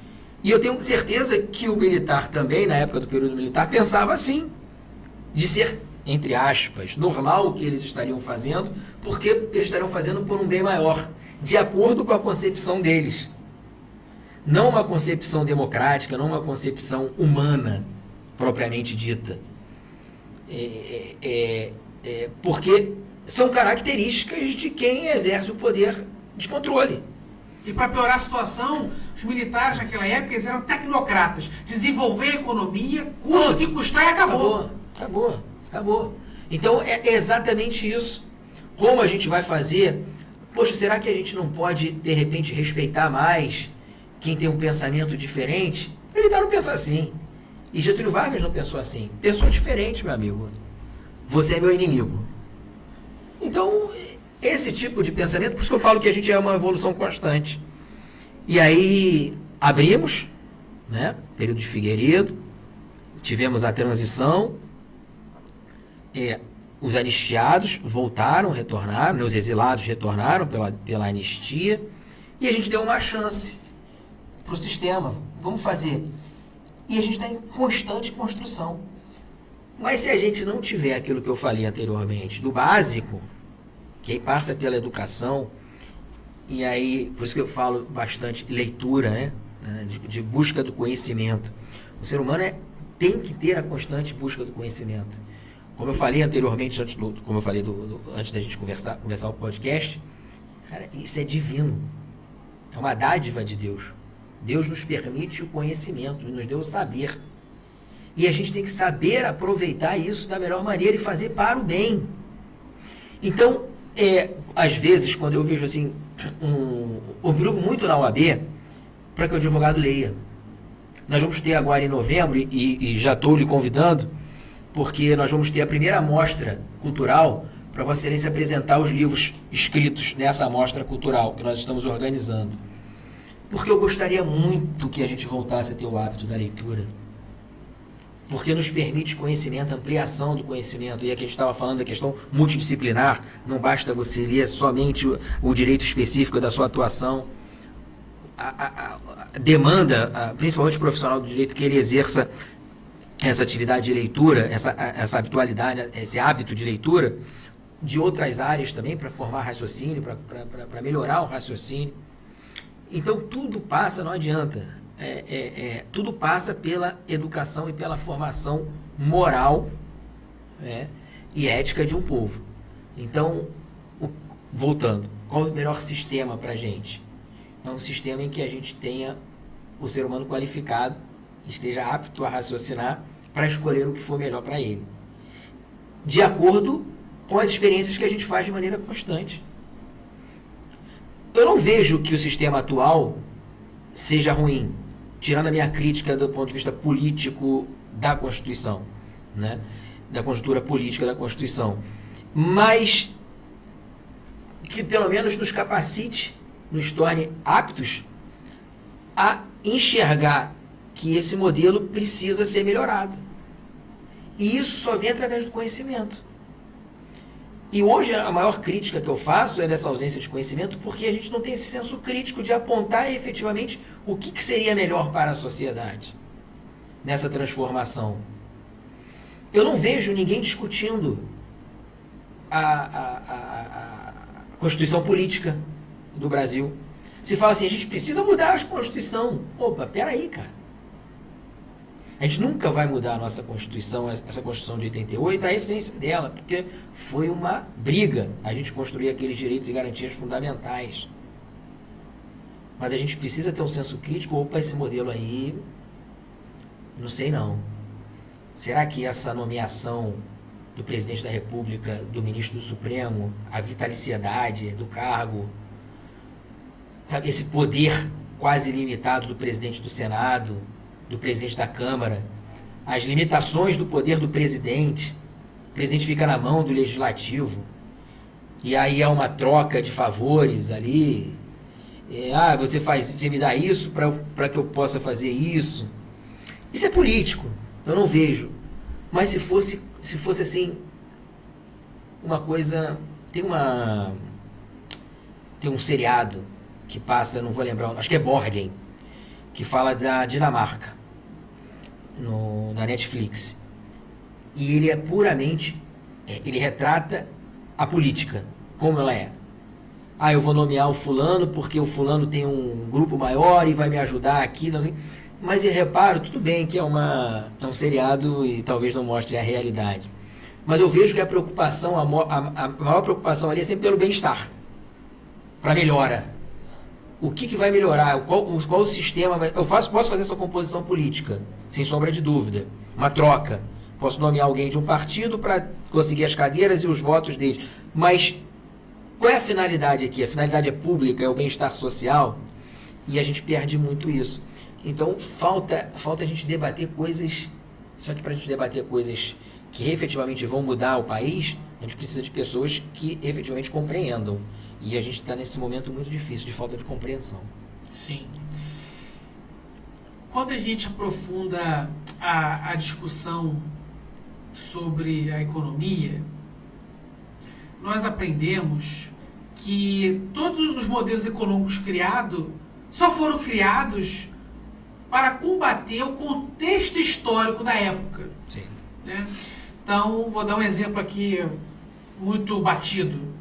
E eu tenho certeza que o militar também, na época do período militar, pensava assim, de ser, entre aspas, normal o que eles estariam fazendo, porque eles estariam fazendo por um bem maior, de acordo com a concepção deles. Não uma concepção democrática, não uma concepção humana, propriamente dita. Porque são características de quem exerce o poder de controle. E para piorar a situação, os militares naquela época eles eram tecnocratas. Desenvolver a economia, custa o que custar e acabou. Acabou. Então é exatamente isso. Como a gente vai fazer? Poxa, será que a gente não pode, de repente, respeitar mais quem tem um pensamento diferente? O militar não pensa assim. E Getúlio Vargas não pensou assim. Pensou diferente, meu amigo. Você é meu inimigo. Então, esse tipo de pensamento, por isso que eu falo que a gente é uma evolução constante. E aí, abrimos, período de Figueiredo, tivemos a transição, os anistiados voltaram, retornaram, os exilados retornaram pela anistia, e a gente deu uma chance para o sistema. Vamos fazer. E a gente está em constante construção. Mas se a gente não tiver aquilo que eu falei anteriormente, do básico, que aí passa pela educação, e aí, por isso que eu falo bastante leitura, de busca do conhecimento. O ser humano tem que ter a constante busca do conhecimento. Como eu falei anteriormente, antes da gente começar o podcast, cara, isso é divino. É uma dádiva de Deus. Deus nos permite o conhecimento, nos deu o saber. E a gente tem que saber aproveitar isso da melhor maneira e fazer para o bem. Então, às vezes, quando eu vejo assim, um grupo muito na OAB, para que o advogado leia. Nós vamos ter agora em novembro, e já estou lhe convidando, porque nós vamos ter a primeira amostra cultural para Vossa Excelência apresentar os livros escritos nessa amostra cultural que nós estamos organizando. Porque eu gostaria muito que a gente voltasse a ter o hábito da leitura. Porque nos permite conhecimento, ampliação do conhecimento. E aqui a gente estava falando da questão multidisciplinar, não basta você ler somente o direito específico da sua atuação. A demanda, principalmente o profissional do direito, que ele exerça essa atividade de leitura, essa habitualidade, esse hábito de leitura, de outras áreas também, para formar raciocínio, para melhorar o raciocínio. Então, tudo passa, não adianta, tudo passa pela educação e pela formação moral, né, e ética de um povo. Então, voltando, qual o melhor sistema para a gente? É um sistema em que a gente tenha o ser humano qualificado, esteja apto a raciocinar para escolher o que for melhor para ele, de acordo com as experiências que a gente faz de maneira constante. Eu não vejo que o sistema atual seja ruim, tirando a minha crítica do ponto de vista político da Constituição, né? Da conjuntura política da Constituição, mas que pelo menos nos capacite, nos torne aptos a enxergar que esse modelo precisa ser melhorado. E isso só vem através do conhecimento. E hoje a maior crítica que eu faço é dessa ausência de conhecimento, porque a gente não tem esse senso crítico de apontar efetivamente o que seria melhor para a sociedade nessa transformação. Eu não vejo ninguém discutindo a Constituição política do Brasil. Se fala assim, a gente precisa mudar a Constituição. Opa, peraí, cara. A gente nunca vai mudar a nossa Constituição, essa Constituição de 88, a essência dela, porque foi uma briga a gente construir aqueles direitos e garantias fundamentais. Mas a gente precisa ter um senso crítico. Opa, esse modelo aí, não sei não. Será que essa nomeação do presidente da República, do ministro do Supremo, a vitaliciedade do cargo, sabe, esse poder quase ilimitado do presidente do Senado, do presidente da Câmara, as limitações do poder do presidente, o presidente fica na mão do legislativo, e aí há uma troca de favores ali, você me dá isso para que eu possa fazer isso. Isso é político, eu não vejo. Mas se fosse assim, uma coisa, tem um seriado que passa, não vou lembrar, acho que é Borgen, que fala da Dinamarca, na Netflix. E ele é puramente, ele retrata a política, como ela é. Eu vou nomear o fulano porque o fulano tem um grupo maior e vai me ajudar aqui. Não sei. Mas eu reparo, tudo bem que é um seriado e talvez não mostre a realidade. Mas eu vejo que a preocupação, a maior preocupação ali é sempre pelo bem-estar, para melhora. O que vai melhorar? Qual o sistema? Posso fazer essa composição política, sem sombra de dúvida. Uma troca. Posso nomear alguém de um partido para conseguir as cadeiras e os votos deles. Mas qual é a finalidade aqui? A finalidade é pública, é o bem-estar social, e a gente perde muito isso. Então falta a gente debater coisas, só que para a gente debater coisas que efetivamente vão mudar o país, a gente precisa de pessoas que efetivamente compreendam. E a gente está nesse momento muito difícil, de falta de compreensão. Sim. Quando a gente aprofunda a discussão sobre a economia, nós aprendemos que todos os modelos econômicos criados só foram criados para combater o contexto histórico da época. Sim. Né? Então, vou dar um exemplo aqui muito batido.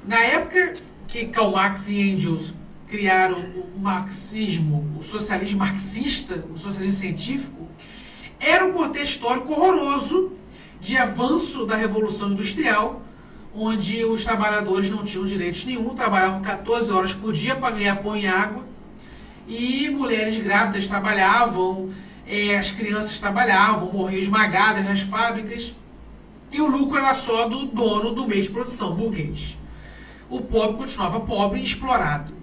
Na época que Karl Marx e Engels criaram o marxismo, o socialismo marxista, o socialismo científico, era um contexto histórico horroroso de avanço da Revolução Industrial, onde os trabalhadores não tinham direitos nenhum, trabalhavam 14 horas por dia para ganhar pão e água, e mulheres grávidas trabalhavam, as crianças trabalhavam, morriam esmagadas nas fábricas, e o lucro era só do dono do meio de produção, burguês. O pobre continuava pobre e explorado.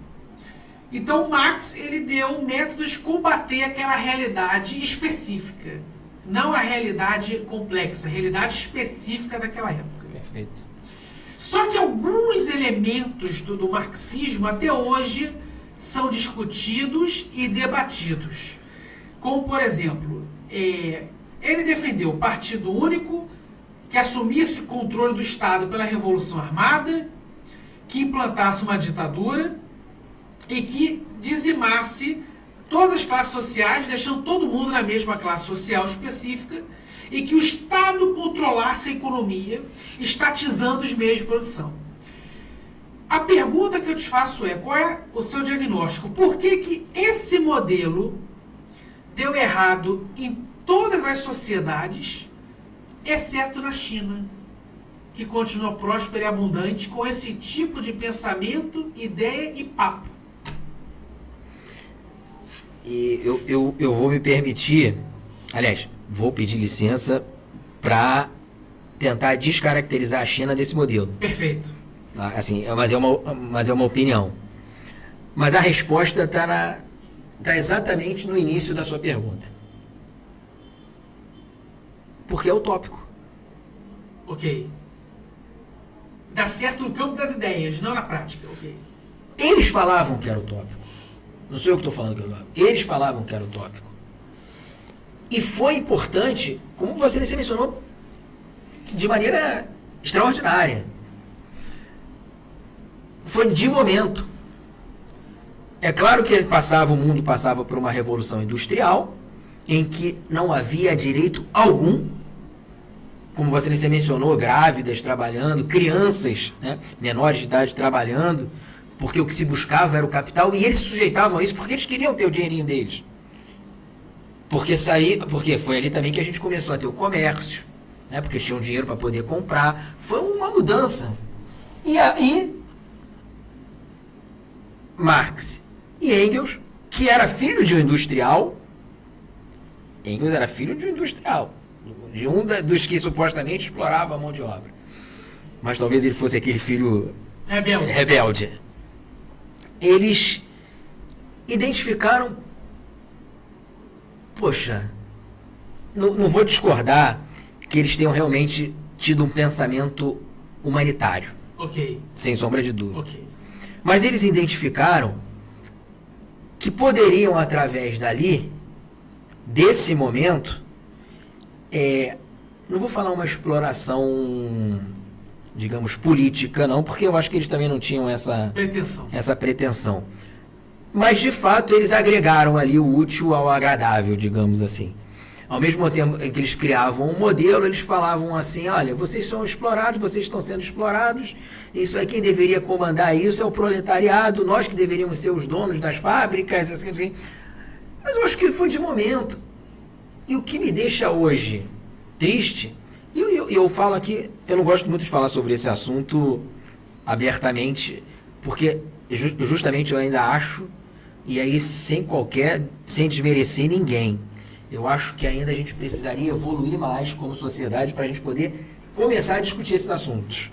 Então Marx ele deu métodos de combater aquela realidade específica, não a realidade complexa, a realidade específica daquela época. Perfeito. Só que alguns elementos do marxismo até hoje são discutidos e debatidos. Como, por exemplo, ele defendeu o Partido Único, que assumisse o controle do Estado pela Revolução Armada, que implantasse uma ditadura e que dizimasse todas as classes sociais, deixando todo mundo na mesma classe social específica, e que o Estado controlasse a economia, estatizando os meios de produção. A pergunta que eu te faço é, qual é o seu diagnóstico? Por que esse modelo deu errado em todas as sociedades, exceto na China, que continua próspera e abundante com esse tipo de pensamento, ideia e papo? E eu vou me permitir, aliás, vou pedir licença para tentar descaracterizar a China desse modelo. Perfeito. Assim, mas é uma opinião. Mas a resposta está exatamente no início da sua pergunta. Porque é utópico. Ok. Dá certo no campo das ideias, não na prática. Ok. Eles falavam que era utópico. Não sou eu que estou falando que era utópico. Eles falavam que era utópico. E foi importante, como você mencionou, de maneira extraordinária. Foi de momento. É claro que o mundo passava por uma revolução industrial, em que não havia direito algum, como você mencionou, grávidas trabalhando, crianças, né, menores de idade trabalhando, porque o que se buscava era o capital, e eles se sujeitavam a isso porque eles queriam ter o dinheirinho deles. Porque foi ali também que a gente começou a ter o comércio, né, porque eles tinham dinheiro para poder comprar. Foi uma mudança. E aí, Marx e Engels, que era filho de um industrial, Engels era filho de um industrial, de um dos que supostamente explorava a mão de obra. Mas talvez ele fosse aquele filho rebelde. Eles identificaram, poxa, não vou discordar que eles tenham realmente tido um pensamento humanitário. Ok. Sem sombra de dúvida. Ok. Mas eles identificaram que poderiam, através desse momento, não vou falar uma exploração, digamos, política, não, porque eu acho que eles também não tinham essa pretensão. Mas, de fato, eles agregaram ali o útil ao agradável, digamos assim. Ao mesmo tempo em que eles criavam um modelo, eles falavam assim, olha, vocês são explorados, vocês estão sendo explorados, isso aí quem deveria comandar isso é o proletariado, nós que deveríamos ser os donos das fábricas, assim. Mas eu acho que foi de momento. E o que me deixa hoje triste, e eu falo aqui, eu não gosto muito de falar sobre esse assunto abertamente, porque justamente eu ainda acho, e aí sem desmerecer ninguém, eu acho que ainda a gente precisaria evoluir mais como sociedade para a gente poder começar a discutir esses assuntos.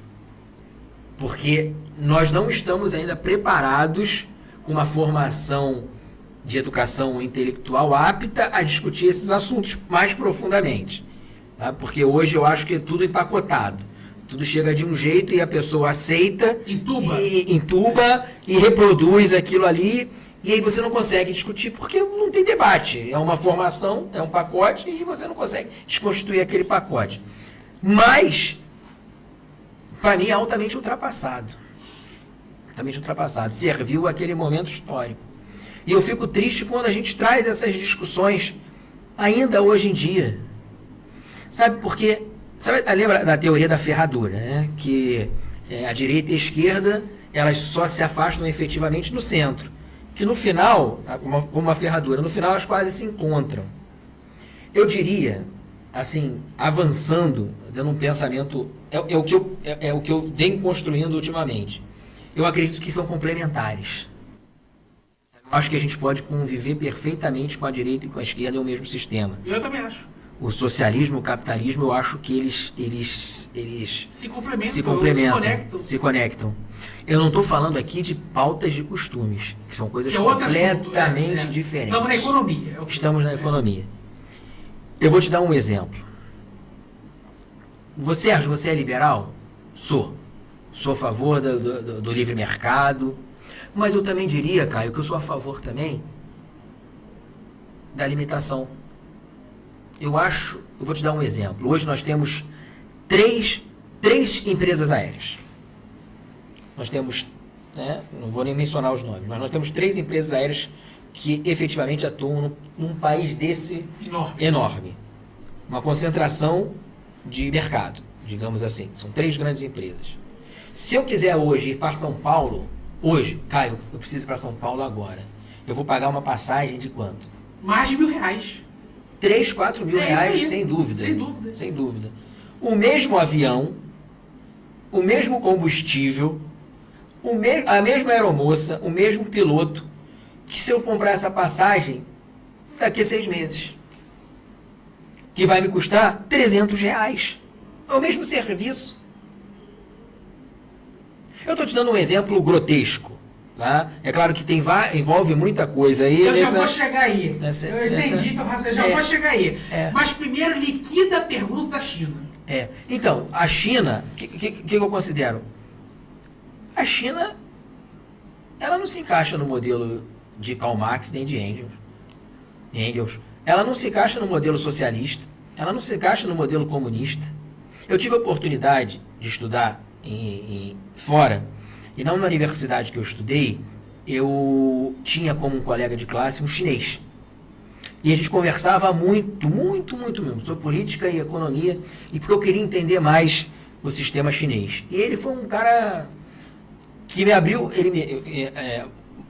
Porque nós não estamos ainda preparados com uma formação de educação intelectual apta a discutir esses assuntos mais profundamente. Tá? Porque hoje eu acho que é tudo empacotado. Tudo chega de um jeito e a pessoa aceita, entuba e reproduz aquilo ali. E aí você não consegue discutir porque não tem debate. É uma formação, é um pacote e você não consegue desconstituir aquele pacote. Mas, para mim, é altamente ultrapassado. Altamente ultrapassado. Serviu aquele momento histórico. E eu fico triste quando a gente traz essas discussões ainda hoje em dia. Sabe por quê? Lembra da teoria da ferradura, né? Que a direita e a esquerda, elas só se afastam efetivamente no centro. Que no final, como uma ferradura, no final elas quase se encontram. Eu diria, assim, avançando, dando um pensamento, é o que eu venho construindo ultimamente. Eu acredito que são complementares. Eu acho que a gente pode conviver perfeitamente com a direita e com a esquerda em um mesmo sistema. Eu também acho. O socialismo, o capitalismo, eu acho que eles se complementam, se conectam. Eu não estou falando aqui de pautas de costumes, que são coisas Que é outro completamente assunto, diferentes. Estamos na economia. Estamos na economia. Eu vou te dar um exemplo. Você é liberal? Sou. Sou a favor do livre mercado. Mas eu também diria, Caio, que eu sou a favor também da limitação. Eu vou te dar um exemplo. Hoje nós temos três empresas aéreas. Nós temos, né, não vou nem mencionar os nomes, mas nós temos 3 empresas aéreas que efetivamente atuam num país desse enorme. Uma concentração de mercado, digamos assim. São 3 grandes empresas. Se eu quiser hoje ir para São Paulo, Caio, eu preciso ir para São Paulo agora. Eu vou pagar uma passagem de quanto? Mais de R$1.000. 3, 4 mil reais, sem dúvida. Sem dúvida. Sem dúvida. O mesmo avião, o mesmo combustível, a mesma aeromoça, o mesmo piloto, que se eu comprar essa passagem daqui a 6 meses, que vai me custar R$300. É o mesmo serviço. Eu estou te dando um exemplo grotesco. Tá? É claro que envolve muita coisa aí. Eu já vou chegar aí. Eu entendi, já vou chegar aí. Mas primeiro liquida a pergunta da China. Então, a China, o que eu considero? A China, ela não se encaixa no modelo de Karl Marx nem de Engels. Ela não se encaixa no modelo socialista. Ela não se encaixa no modelo comunista. Eu tive a oportunidade de estudar fora. E na universidade que eu estudei, eu tinha como um colega de classe um chinês. E a gente conversava muito mesmo sobre política e economia, e porque eu queria entender mais o sistema chinês. E ele foi um cara que me abriu, ele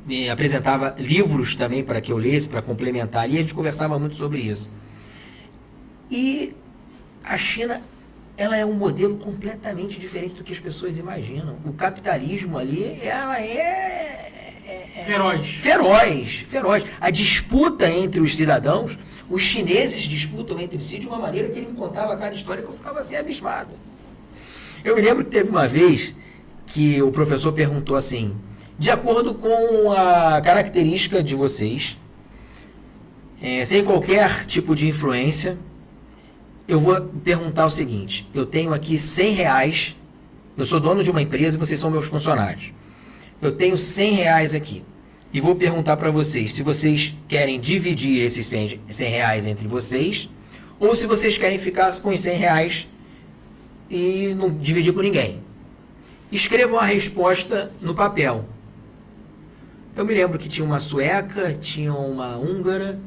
me apresentava livros também para que eu lesse, para complementar, e a gente conversava muito sobre isso. E a China, ela é um modelo completamente diferente do que as pessoas imaginam. O capitalismo ali, ela feroz. A disputa entre os cidadãos, os chineses disputam entre si de uma maneira que ele me contava cada história que eu ficava assim abismado. Eu me lembro que teve uma vez que o professor perguntou assim, de acordo com a característica de vocês, sem qualquer tipo de influência, eu vou perguntar o seguinte, eu tenho aqui R$100, eu sou dono de uma empresa e vocês são meus funcionários. Eu tenho R$100 aqui e vou perguntar para vocês se vocês querem dividir esses R$100 entre vocês ou se vocês querem ficar com os R$100 e não dividir com ninguém. Escrevam a resposta no papel. Eu me lembro que tinha uma sueca, tinha uma húngara,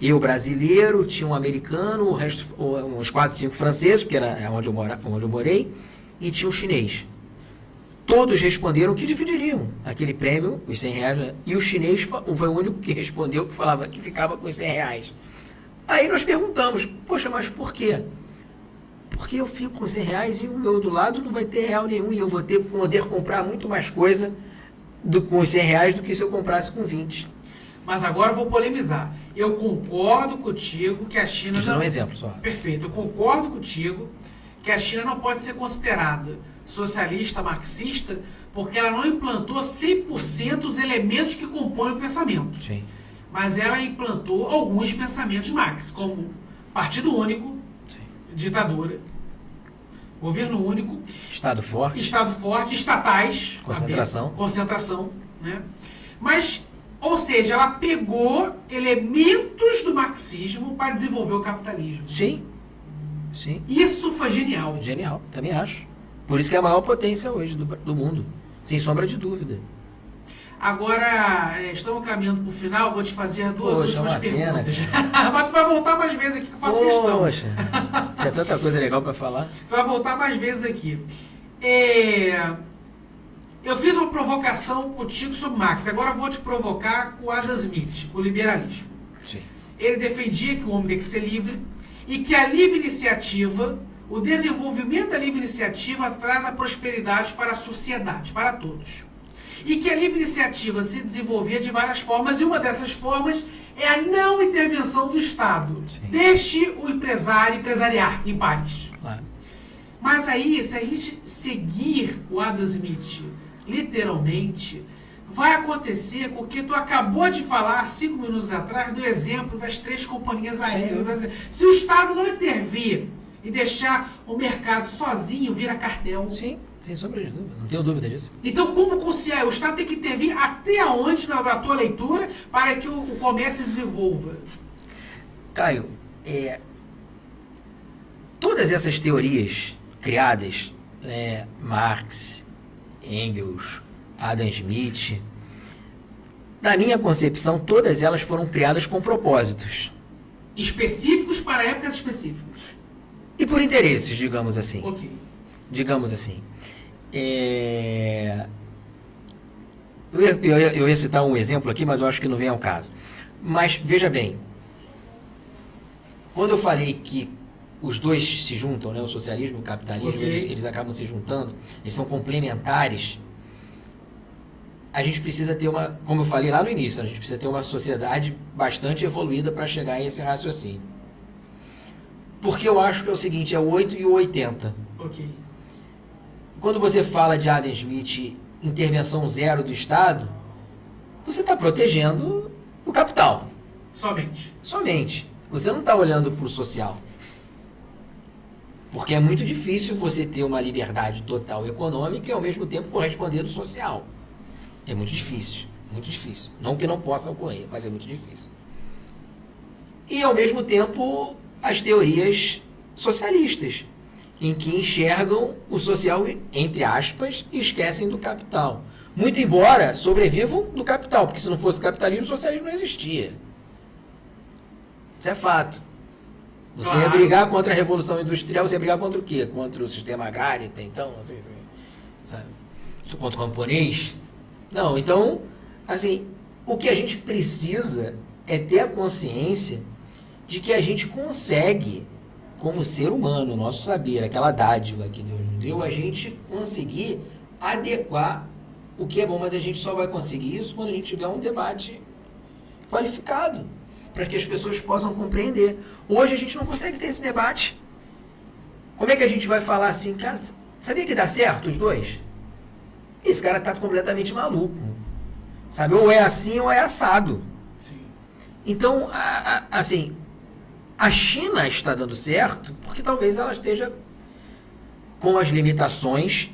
eu brasileiro, tinha um americano, o resto, uns 4, 5 franceses, porque era onde eu morei, e tinha um chinês. Todos responderam que dividiriam aquele prêmio, os R$100, e o chinês foi o único que respondeu que falava que ficava com os R$100. Aí nós perguntamos, poxa, mas por quê? Porque eu fico com R$100 e o meu do lado não vai ter real nenhum, e eu vou poder comprar muito mais coisa com os R$100 do que se eu comprasse com 20. Mas agora eu vou polemizar. Eu concordo contigo que a China... Isso não é um exemplo só. Perfeito. Eu concordo contigo que a China não pode ser considerada socialista, marxista, porque ela não implantou 100% os elementos que compõem o pensamento. Sim. Mas ela implantou alguns pensamentos Marx, como partido único, sim, ditadura, governo único, Estado forte, estatais, concentração, né? Mas, ou seja, ela pegou elementos do marxismo para desenvolver o capitalismo. Sim. Sim. Isso foi genial. Genial, também acho. Por isso que é a maior potência hoje do mundo, sem sombra de dúvida. Agora, estamos caminhando para o final, vou te fazer duas últimas perguntas. Mas tu vai voltar mais vezes aqui, que eu faço questão. Poxa, tinha tanta coisa legal para falar. Tu vai voltar mais vezes aqui. Eu fiz uma provocação contigo sobre Marx, agora eu vou te provocar com Adam Smith, com o liberalismo. Sim. Ele defendia que o homem tem que ser livre e que a livre iniciativa, o desenvolvimento da livre iniciativa traz a prosperidade para a sociedade, para todos. E que a livre iniciativa se desenvolvia de várias formas, e uma dessas formas é a não intervenção do Estado. Sim. Deixe o empresário empresariar em paz. Claro. Mas aí, se a gente seguir o Adam Smith literalmente, vai acontecer com o que tu acabou de falar 5 minutos atrás do exemplo das 3 companhias aéreas do Brasil. Se o Estado não intervir e deixar o mercado sozinho, vira cartel. Sim, sem sombra de dúvida. Não tenho dúvida disso. Então, como conciliar? O Estado tem que intervir até onde na tua leitura para que o comércio desenvolva? Caio, todas essas teorias criadas, Marx, Engels, Adam Smith, na minha concepção, todas elas foram criadas com propósitos. Específicos para épocas específicas. E por interesses, digamos assim. Ok. Digamos assim. Eu ia citar um exemplo aqui, mas eu acho que não vem ao caso. Mas, veja bem, quando eu falei que os dois se juntam, né, o socialismo e o capitalismo, Ok. eles acabam se juntando, eles são complementares, a gente precisa ter como eu falei lá no início, a gente precisa ter uma sociedade bastante evoluída para chegar a esse raciocínio. Porque eu acho que é o seguinte, é o 8 e o 80. Ok. Quando você fala de Adam Smith, intervenção zero do Estado, você está protegendo o capital. Somente. Somente. Você não está olhando para o social. Porque é muito difícil você ter uma liberdade total econômica e ao mesmo tempo corresponder do social. É muito difícil. Muito difícil. Não que não possa ocorrer, mas é muito difícil. E ao mesmo tempo, as teorias socialistas, em que enxergam o social, entre aspas, e esquecem do capital. Muito embora sobrevivam do capital, porque se não fosse o capitalismo, o socialismo não existia. Isso é fato. Você ia brigar contra a Revolução Industrial, você ia brigar contra o quê? Contra o sistema agrário, então, assim, sabe? Contra o camponês? Não, então, assim, o que a gente precisa é ter a consciência de que a gente consegue, como ser humano, nosso saber, aquela dádiva que Deus nos deu, a gente conseguir adequar o que é bom, mas a gente só vai conseguir isso quando a gente tiver um debate qualificado, para que as pessoas possam compreender. Hoje a gente não consegue ter esse debate. Como é que a gente vai falar assim, cara, sabia que dá certo os dois? Esse cara está completamente maluco, sabe? Ou é assim ou é assado. Sim. Então, assim, a China está dando certo porque talvez ela esteja com as limitações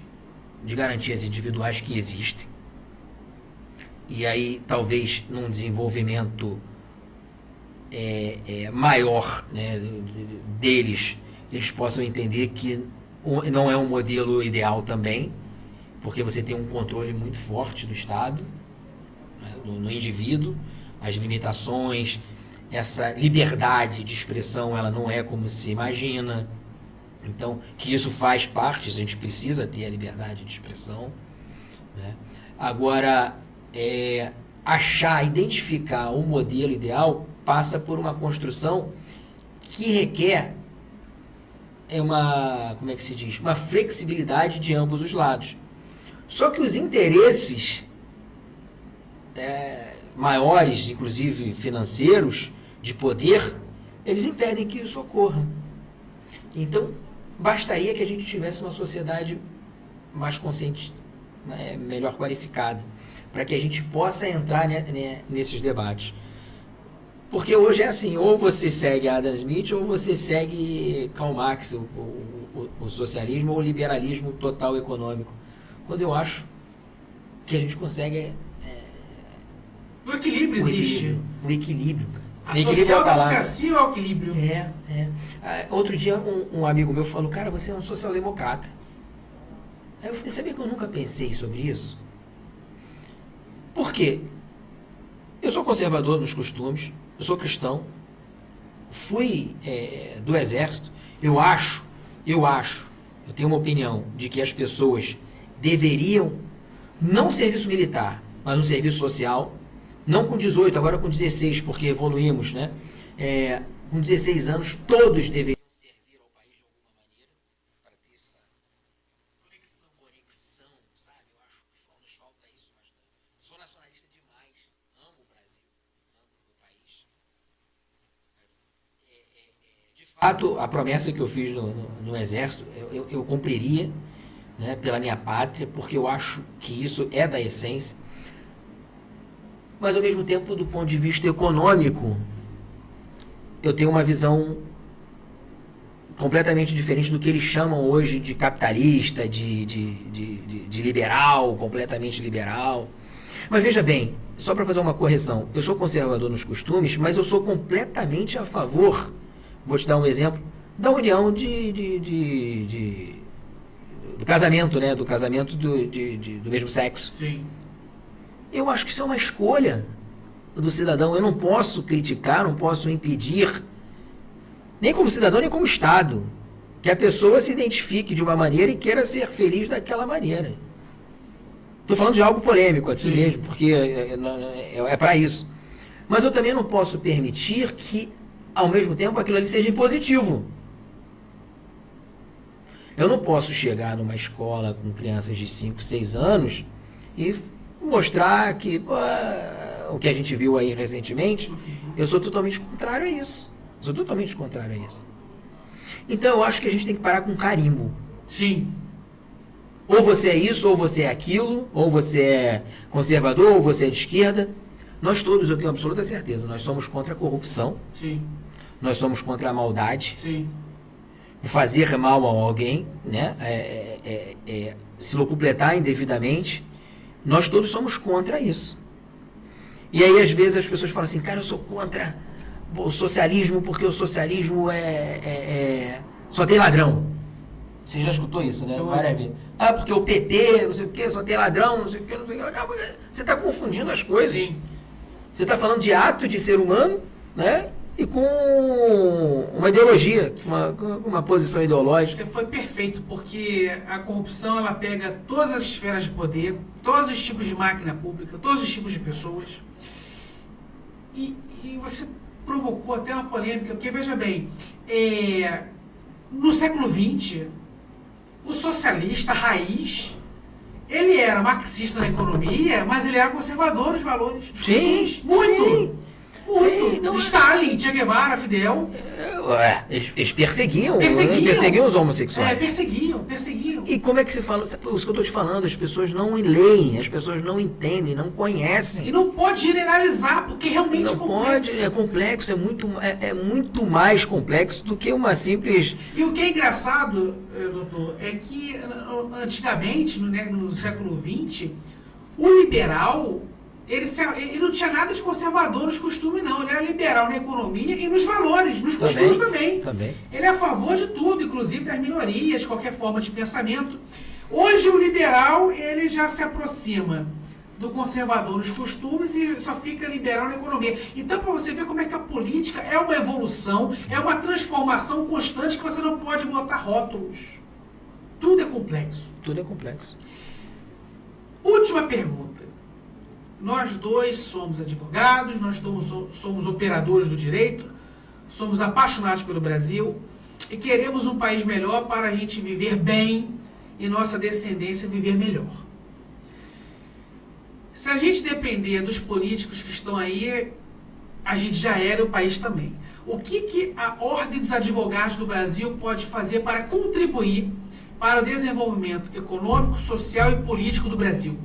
de garantias individuais que existem. E aí, talvez, num desenvolvimento maior, né, deles, eles possam entender que não é um modelo ideal também, porque você tem um controle muito forte do Estado, né, no indivíduo, as limitações, essa liberdade de expressão, ela não é como se imagina. Então, que isso faz parte, a gente precisa ter a liberdade de expressão, né? Agora, identificar o modelo ideal passa por uma construção que requer como é que se diz? Uma flexibilidade de ambos os lados. Só que os interesses maiores, inclusive financeiros, de poder, eles impedem que isso ocorra. Então, bastaria que a gente tivesse uma sociedade mais consciente, né, melhor qualificada, para que a gente possa entrar nesses debates. Porque hoje é assim, ou você segue Adam Smith, ou você segue Karl Marx, o socialismo, ou o liberalismo total econômico. Quando eu acho que a gente consegue... O equilíbrio existe. O equilíbrio, cara. A social-democracia é o equilíbrio. Outro dia um amigo meu falou, cara, você é um social-democrata. Aí eu falei, sabia que eu nunca pensei sobre isso? Por quê? Eu sou conservador nos costumes, eu sou cristão, fui do exército, eu tenho uma opinião de que as pessoas deveriam, não serviço militar, mas no serviço social, não com 18, agora com 16, porque evoluímos, né? Com 16 anos, todos deveriam servir ao país de alguma maneira, para ter essa conexão, sabe? Eu acho que nos falta isso bastante. Sou nacionalista demais, amo o Brasil, amo o meu país. De fato, a promessa que eu fiz no Exército, eu cumpriria, né, pela minha pátria, porque eu acho que isso é da essência. Mas, ao mesmo tempo, do ponto de vista econômico, eu tenho uma visão completamente diferente do que eles chamam hoje de capitalista, de liberal, completamente liberal. Mas veja bem, só para fazer uma correção, eu sou conservador nos costumes, mas eu sou completamente a favor, vou te dar um exemplo, da união do casamento, né? Do casamento do mesmo sexo. Sim. Eu acho que isso é uma escolha do cidadão. Eu não posso criticar, não posso impedir, nem como cidadão, nem como Estado, que a pessoa se identifique de uma maneira e queira ser feliz daquela maneira. Estou falando de algo polêmico aqui mesmo, porque é para isso. Mas eu também não posso permitir que, ao mesmo tempo, aquilo ali seja impositivo. Eu não posso chegar numa escola com crianças de 5, 6 anos e mostrar que o que a gente viu aí recentemente, eu sou totalmente contrário a isso. Sou totalmente contrário a isso. Então eu acho que a gente tem que parar com carimbo. Sim. Ou você é isso, ou você é aquilo, ou você é conservador, ou você é de esquerda. Nós todos, eu tenho absoluta certeza, nós somos contra a corrupção. Sim. Nós somos contra a maldade. Sim. Fazer mal a alguém, né? Se locupletar indevidamente. Nós todos somos contra isso. E aí, às vezes, as pessoas falam assim, cara, eu sou contra o socialismo porque o socialismo só tem ladrão. Você já escutou isso, né? Porque o PT, não sei o que, só tem ladrão, não sei o que, não sei o que. Você está confundindo as coisas. Sim. Você está falando de ato de ser humano, né? E com uma ideologia, uma posição ideológica. Você foi perfeito, porque a corrupção ela pega todas as esferas de poder, todos os tipos de máquina pública, todos os tipos de pessoas. E você provocou até uma polêmica, porque veja bem, no século XX, o socialista raiz, ele era marxista na economia, mas ele era conservador nos valores. Sim, muito. Sim. Muito. Sim, não, Stalin, Che Guevara, Fidel. Eles perseguiam os homossexuais. Perseguiam. E como é que você fala? Isso que eu estou te falando, as pessoas não leem, as pessoas não entendem, não conhecem. E não pode generalizar, porque realmente não é complexo. É complexo, é muito mais complexo do que uma simples... E o que é engraçado, doutor, é que antigamente, no século XX, o liberal... Ele não tinha nada de conservador nos costumes, não. Ele era liberal na economia e nos valores, nos costumes também. Ele é a favor de tudo, inclusive das minorias, qualquer forma de pensamento. Hoje o liberal, ele já se aproxima do conservador nos costumes e só fica liberal na economia. Então, para você ver como é que a política é uma evolução, é uma transformação constante que você não pode botar rótulos. Tudo é complexo. Tudo é complexo. Última pergunta. Nós dois somos advogados, nós somos operadores do direito, somos apaixonados pelo Brasil e queremos um país melhor para a gente viver bem e nossa descendência viver melhor. Se a gente depender dos políticos que estão aí, a gente já era o país também. O que a Ordem dos Advogados do Brasil pode fazer para contribuir para o desenvolvimento econômico, social e político do Brasil?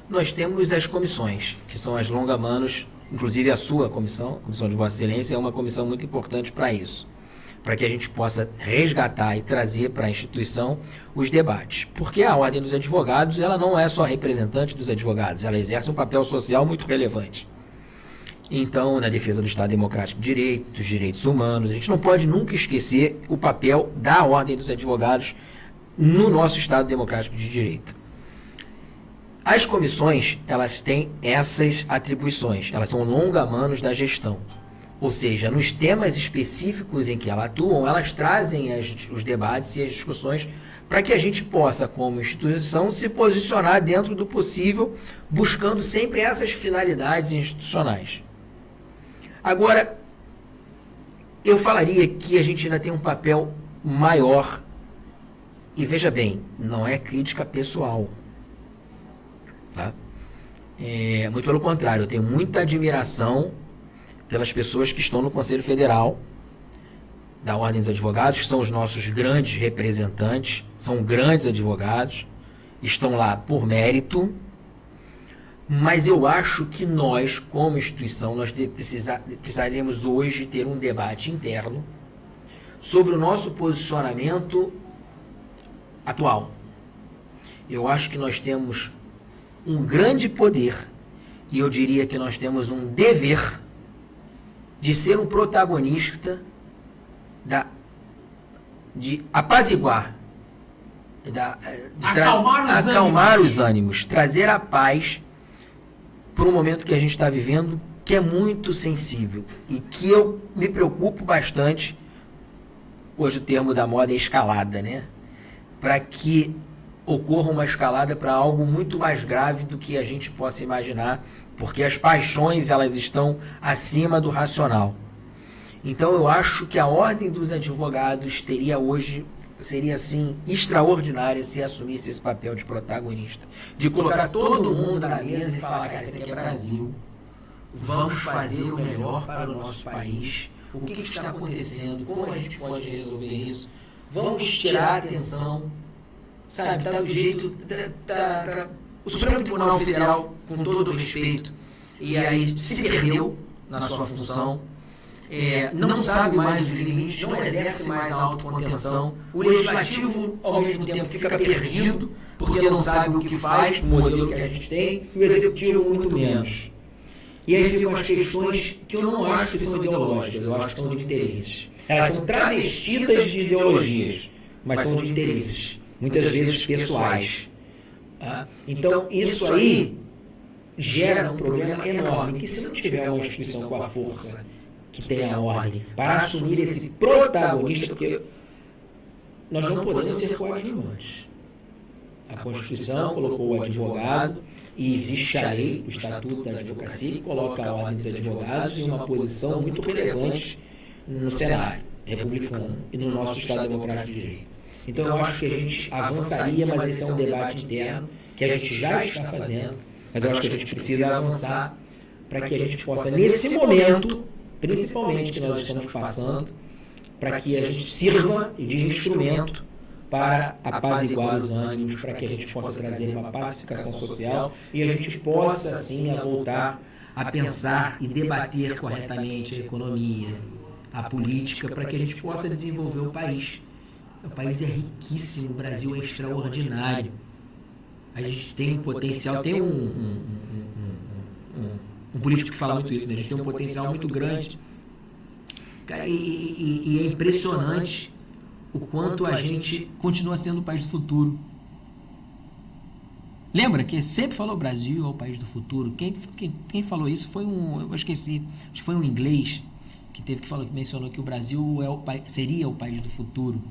Nós temos as comissões, que são as longa-manos, inclusive a sua comissão, a comissão de Vossa Excelência, é uma comissão muito importante para isso, para que a gente possa resgatar e trazer para a instituição os debates. Porque a Ordem dos Advogados, ela não é só representante dos advogados, ela exerce um papel social muito relevante. Então, na defesa do Estado Democrático de Direito, dos direitos humanos, a gente não pode nunca esquecer o papel da Ordem dos Advogados no nosso Estado Democrático de Direito. As comissões, elas têm essas atribuições, elas são longa-manos da gestão. Ou seja, nos temas específicos em que elas atuam, elas trazem os debates e as discussões para que a gente possa, como instituição, se posicionar dentro do possível, buscando sempre essas finalidades institucionais. Agora, eu falaria que a gente ainda tem um papel maior, e veja bem, não é crítica pessoal. Tá? Muito pelo contrário, eu tenho muita admiração pelas pessoas que estão no Conselho Federal, da Ordem dos Advogados, são os nossos grandes representantes, são grandes advogados, estão lá por mérito, mas eu acho que nós, como instituição, nós precisaríamos hoje ter um debate interno sobre o nosso posicionamento atual. Eu acho que nós temos um grande poder, e eu diria que nós temos um dever de ser um protagonista de apaziguar, de acalmar os ânimos, trazer a paz para um momento que a gente está vivendo, que é muito sensível e que eu me preocupo bastante. Hoje o termo da moda é escalada, né? Para que ocorra uma escalada para algo muito mais grave do que a gente possa imaginar, porque as paixões, elas estão acima do racional. Então eu acho que a Ordem dos Advogados seria assim extraordinária se assumisse esse papel de protagonista, de colocar todo mundo na mesa e falar, cara, isso aqui é Brasil, vamos fazer o melhor para o nosso país, o que está acontecendo, como a gente pode resolver isso, vamos tirar a atenção, sabe, tá do jeito, o Supremo Tribunal Federal, com todo o respeito, e aí se perdeu na sua função, não sabe mais os limites, não exerce mais a autocontenção, o legislativo ao mesmo tempo fica perdido, porque não sabe o que faz, o modelo que a gente tem, e o executivo muito menos. E aí ficam as questões que eu não acho que são ideológicas, eu acho que são de interesses. Elas são travestidas de ideologias, mas são de interesses, muitas vezes pessoais. Então isso aí gera um problema enorme, que se não tiver uma instituição com a força que tem a ordem para assumir esse protagonista, porque nós não podemos ser coadjuvantes. A Constituição colocou o advogado e existe a lei, o Estatuto da Advocacia, que coloca a Ordem dos Advogados em uma posição muito relevante no cenário republicano e no nosso Estado Democrático de Direito. Então eu acho que a gente avançaria, mas esse é um debate interno que a gente já está fazendo, mas eu acho que a gente precisa avançar para que a gente possa, nesse momento, principalmente que nós estamos passando, para que a gente sirva de instrumento para apaziguar os ânimos, para que a gente possa trazer uma pacificação social e a gente possa, assim, voltar a pensar e debater corretamente a economia, a política, para que a gente possa desenvolver o país. O país é riquíssimo, o Brasil é extraordinário. A gente tem um potencial, tem um político que fala muito isso, né? A gente tem um potencial muito grande. Cara, e é impressionante o quanto a gente continua sendo o país do futuro. Lembra que sempre falou Brasil é o país do futuro? Quem falou isso foi eu esqueci, acho que foi um inglês que mencionou que o Brasil seria o país do futuro.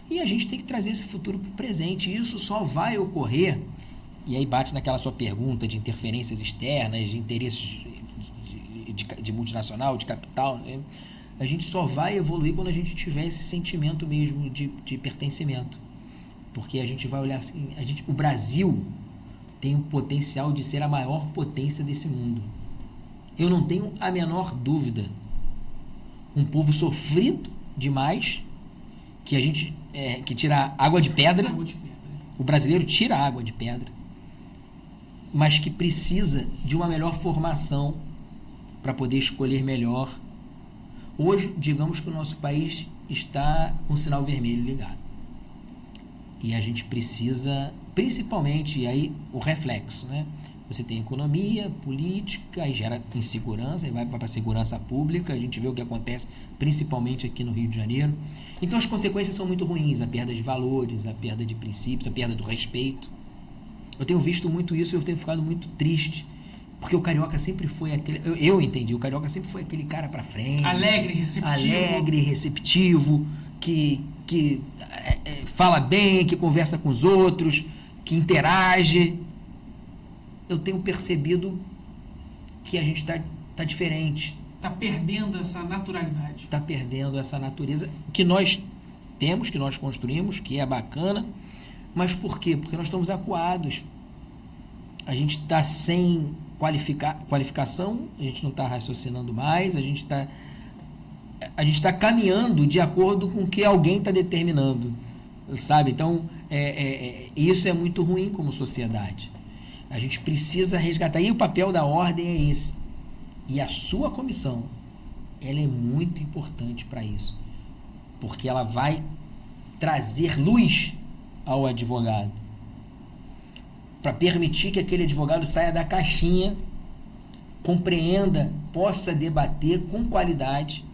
E a gente tem que trazer esse futuro para o presente. E isso só vai ocorrer, e aí bate naquela sua pergunta de interferências externas, de interesses de multinacional, de capital, né? A gente só vai evoluir quando a gente tiver esse sentimento mesmo de pertencimento. Porque a gente vai olhar assim, o Brasil tem o potencial de ser a maior potência desse mundo. Eu não tenho a menor dúvida. Um povo sofrido demais, que a gente que tira água de pedra. O brasileiro tira água de pedra, mas que precisa de uma melhor formação para poder escolher melhor. Hoje, digamos que o nosso país está com o sinal vermelho ligado. E a gente precisa, principalmente, e aí o reflexo, né? Você tem economia, política, aí gera insegurança, aí vai para a segurança pública, a gente vê o que acontece, principalmente aqui no Rio de Janeiro. Então as consequências são muito ruins, a perda de valores, a perda de princípios, a perda do respeito. Eu tenho visto muito isso e eu tenho ficado muito triste, porque o carioca sempre foi aquele, eu entendi, o carioca sempre foi aquele cara para frente, alegre, receptivo, que fala bem, que conversa com os outros, que interage. Eu tenho percebido que a gente está diferente. Está perdendo essa naturalidade. Está perdendo essa natureza que nós temos, que nós construímos, que é bacana. Mas por quê? Porque nós estamos acuados. A gente está sem qualificação, a gente não está raciocinando mais, a gente está a gente está caminhando de acordo com o que alguém está determinando, sabe? Então, isso é muito ruim como sociedade. A gente precisa resgatar. E o papel da ordem é esse. E a sua comissão, ela é muito importante para isso. Porque ela vai trazer luz ao advogado. Para permitir que aquele advogado saia da caixinha, compreenda, possa debater com qualidade.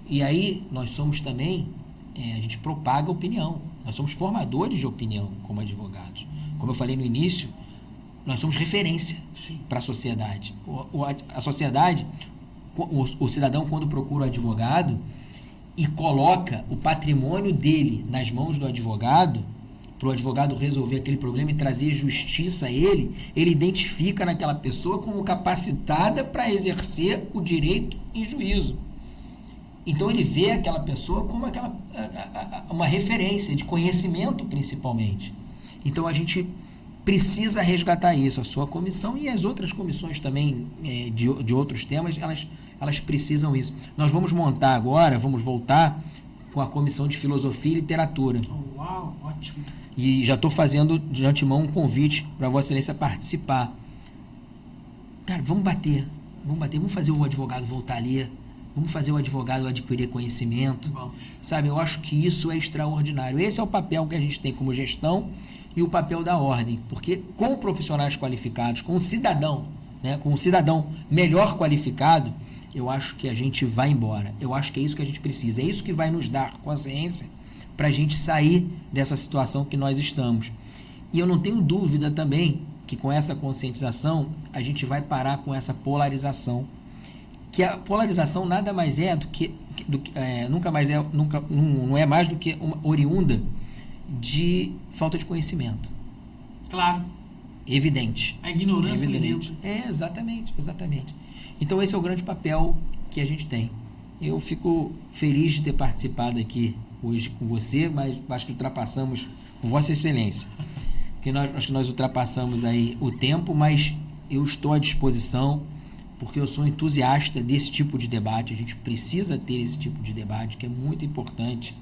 E aí, nós somos também, a gente propaga opinião. Nós somos formadores de opinião como advogados. Como eu falei no início, nós somos referência para a sociedade. A sociedade, o cidadão, quando procura o advogado e coloca o patrimônio dele nas mãos do advogado, para o advogado resolver aquele problema e trazer justiça a ele, ele identifica naquela pessoa como capacitada para exercer o direito em juízo. Então ele vê aquela pessoa como uma referência de conhecimento, principalmente. Então a gente precisa resgatar isso. A sua comissão e as outras comissões também de outros temas, elas precisam isso. Nós vamos montar agora, vamos voltar com a comissão de filosofia e literatura. Oh, uau, ótimo. E já estou fazendo de antemão um convite para Vossa Excelência participar. Cara, vamos bater, vamos fazer o advogado voltar a ler, vamos fazer o advogado adquirir conhecimento. Vamos. Sabe, eu acho que isso é extraordinário. Esse é o papel que a gente tem como gestão e o papel da ordem, porque com profissionais qualificados, com um cidadão, né, com um cidadão melhor qualificado, eu acho que a gente vai embora. Eu acho que é isso que a gente precisa. É isso que vai nos dar consciência para a gente sair dessa situação que nós estamos. E eu não tenho dúvida também que com essa conscientização a gente vai parar com essa polarização. Que a polarização nada mais é não é mais do que uma oriunda de falta de conhecimento. Claro. Evidente. A ignorância evidente. Exatamente. Então esse é o grande papel que a gente tem. Eu fico feliz de ter participado aqui hoje com você, mas acho que ultrapassamos, Vossa Excelência, porque acho que nós ultrapassamos aí o tempo, mas eu estou à disposição, porque eu sou entusiasta desse tipo de debate. A gente precisa ter esse tipo de debate, que é muito importante.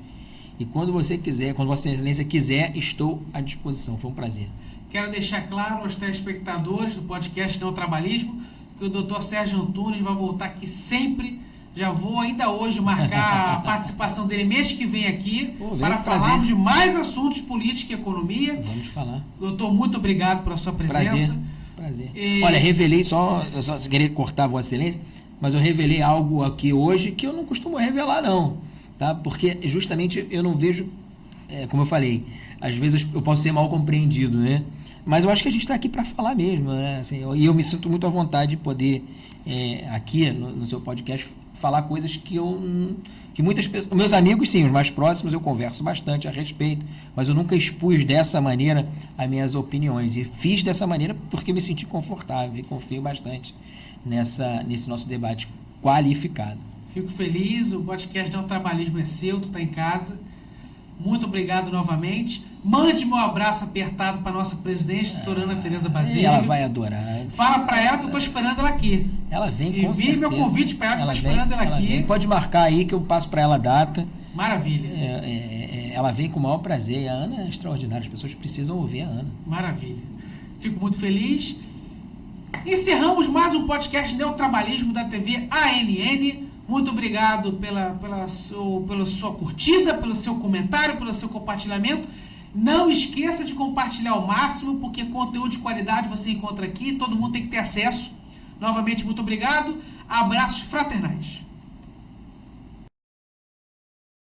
E quando você quiser, quando Vossa Excelência quiser, estou à disposição. Foi um prazer. Quero deixar claro aos telespectadores do podcast Neotrabalismo que o Dr. Sérgio Antunes vai voltar aqui sempre. Já vou ainda hoje marcar a participação dele mês que vem aqui para falarmos de mais assuntos de política e economia. Vamos falar. Doutor, muito obrigado pela sua presença. Prazer. Olha, revelei só querer cortar a Vossa Excelência, mas eu revelei algo aqui hoje que eu não costumo revelar não, tá? Porque justamente eu não vejo, como eu falei, às vezes eu posso ser mal compreendido, né? Mas eu acho que a gente está aqui para falar mesmo, né? Assim, e eu me sinto muito à vontade de poder aqui no seu podcast falar coisas que muitas pessoas, meus amigos sim, os mais próximos, eu converso bastante a respeito, mas eu nunca expus dessa maneira as minhas opiniões, e fiz dessa maneira porque me senti confortável e confio bastante nesse nosso debate qualificado. Fico feliz, o podcast Neotrabalismo é seu, tu está em casa. Muito obrigado novamente. Mande meu abraço apertado para nossa presidente, doutora Ana Tereza Basílio. Ela vai adorar. Fala para ela que eu estou esperando ela aqui. Ela vem com certeza. Envie meu convite para ela que eu estou esperando ela aqui. Vem. Pode marcar aí que eu passo para ela a data. Maravilha. Ela vem com o maior prazer. A Ana é extraordinária. As pessoas precisam ouvir a Ana. Maravilha. Fico muito feliz. Encerramos mais um podcast Neotrabalismo da TV ANN. Muito obrigado pela sua curtida, pelo seu comentário, pelo seu compartilhamento. Não esqueça de compartilhar ao máximo, porque conteúdo de qualidade você encontra aqui, todo mundo tem que ter acesso. Novamente, muito obrigado. Abraços fraternais.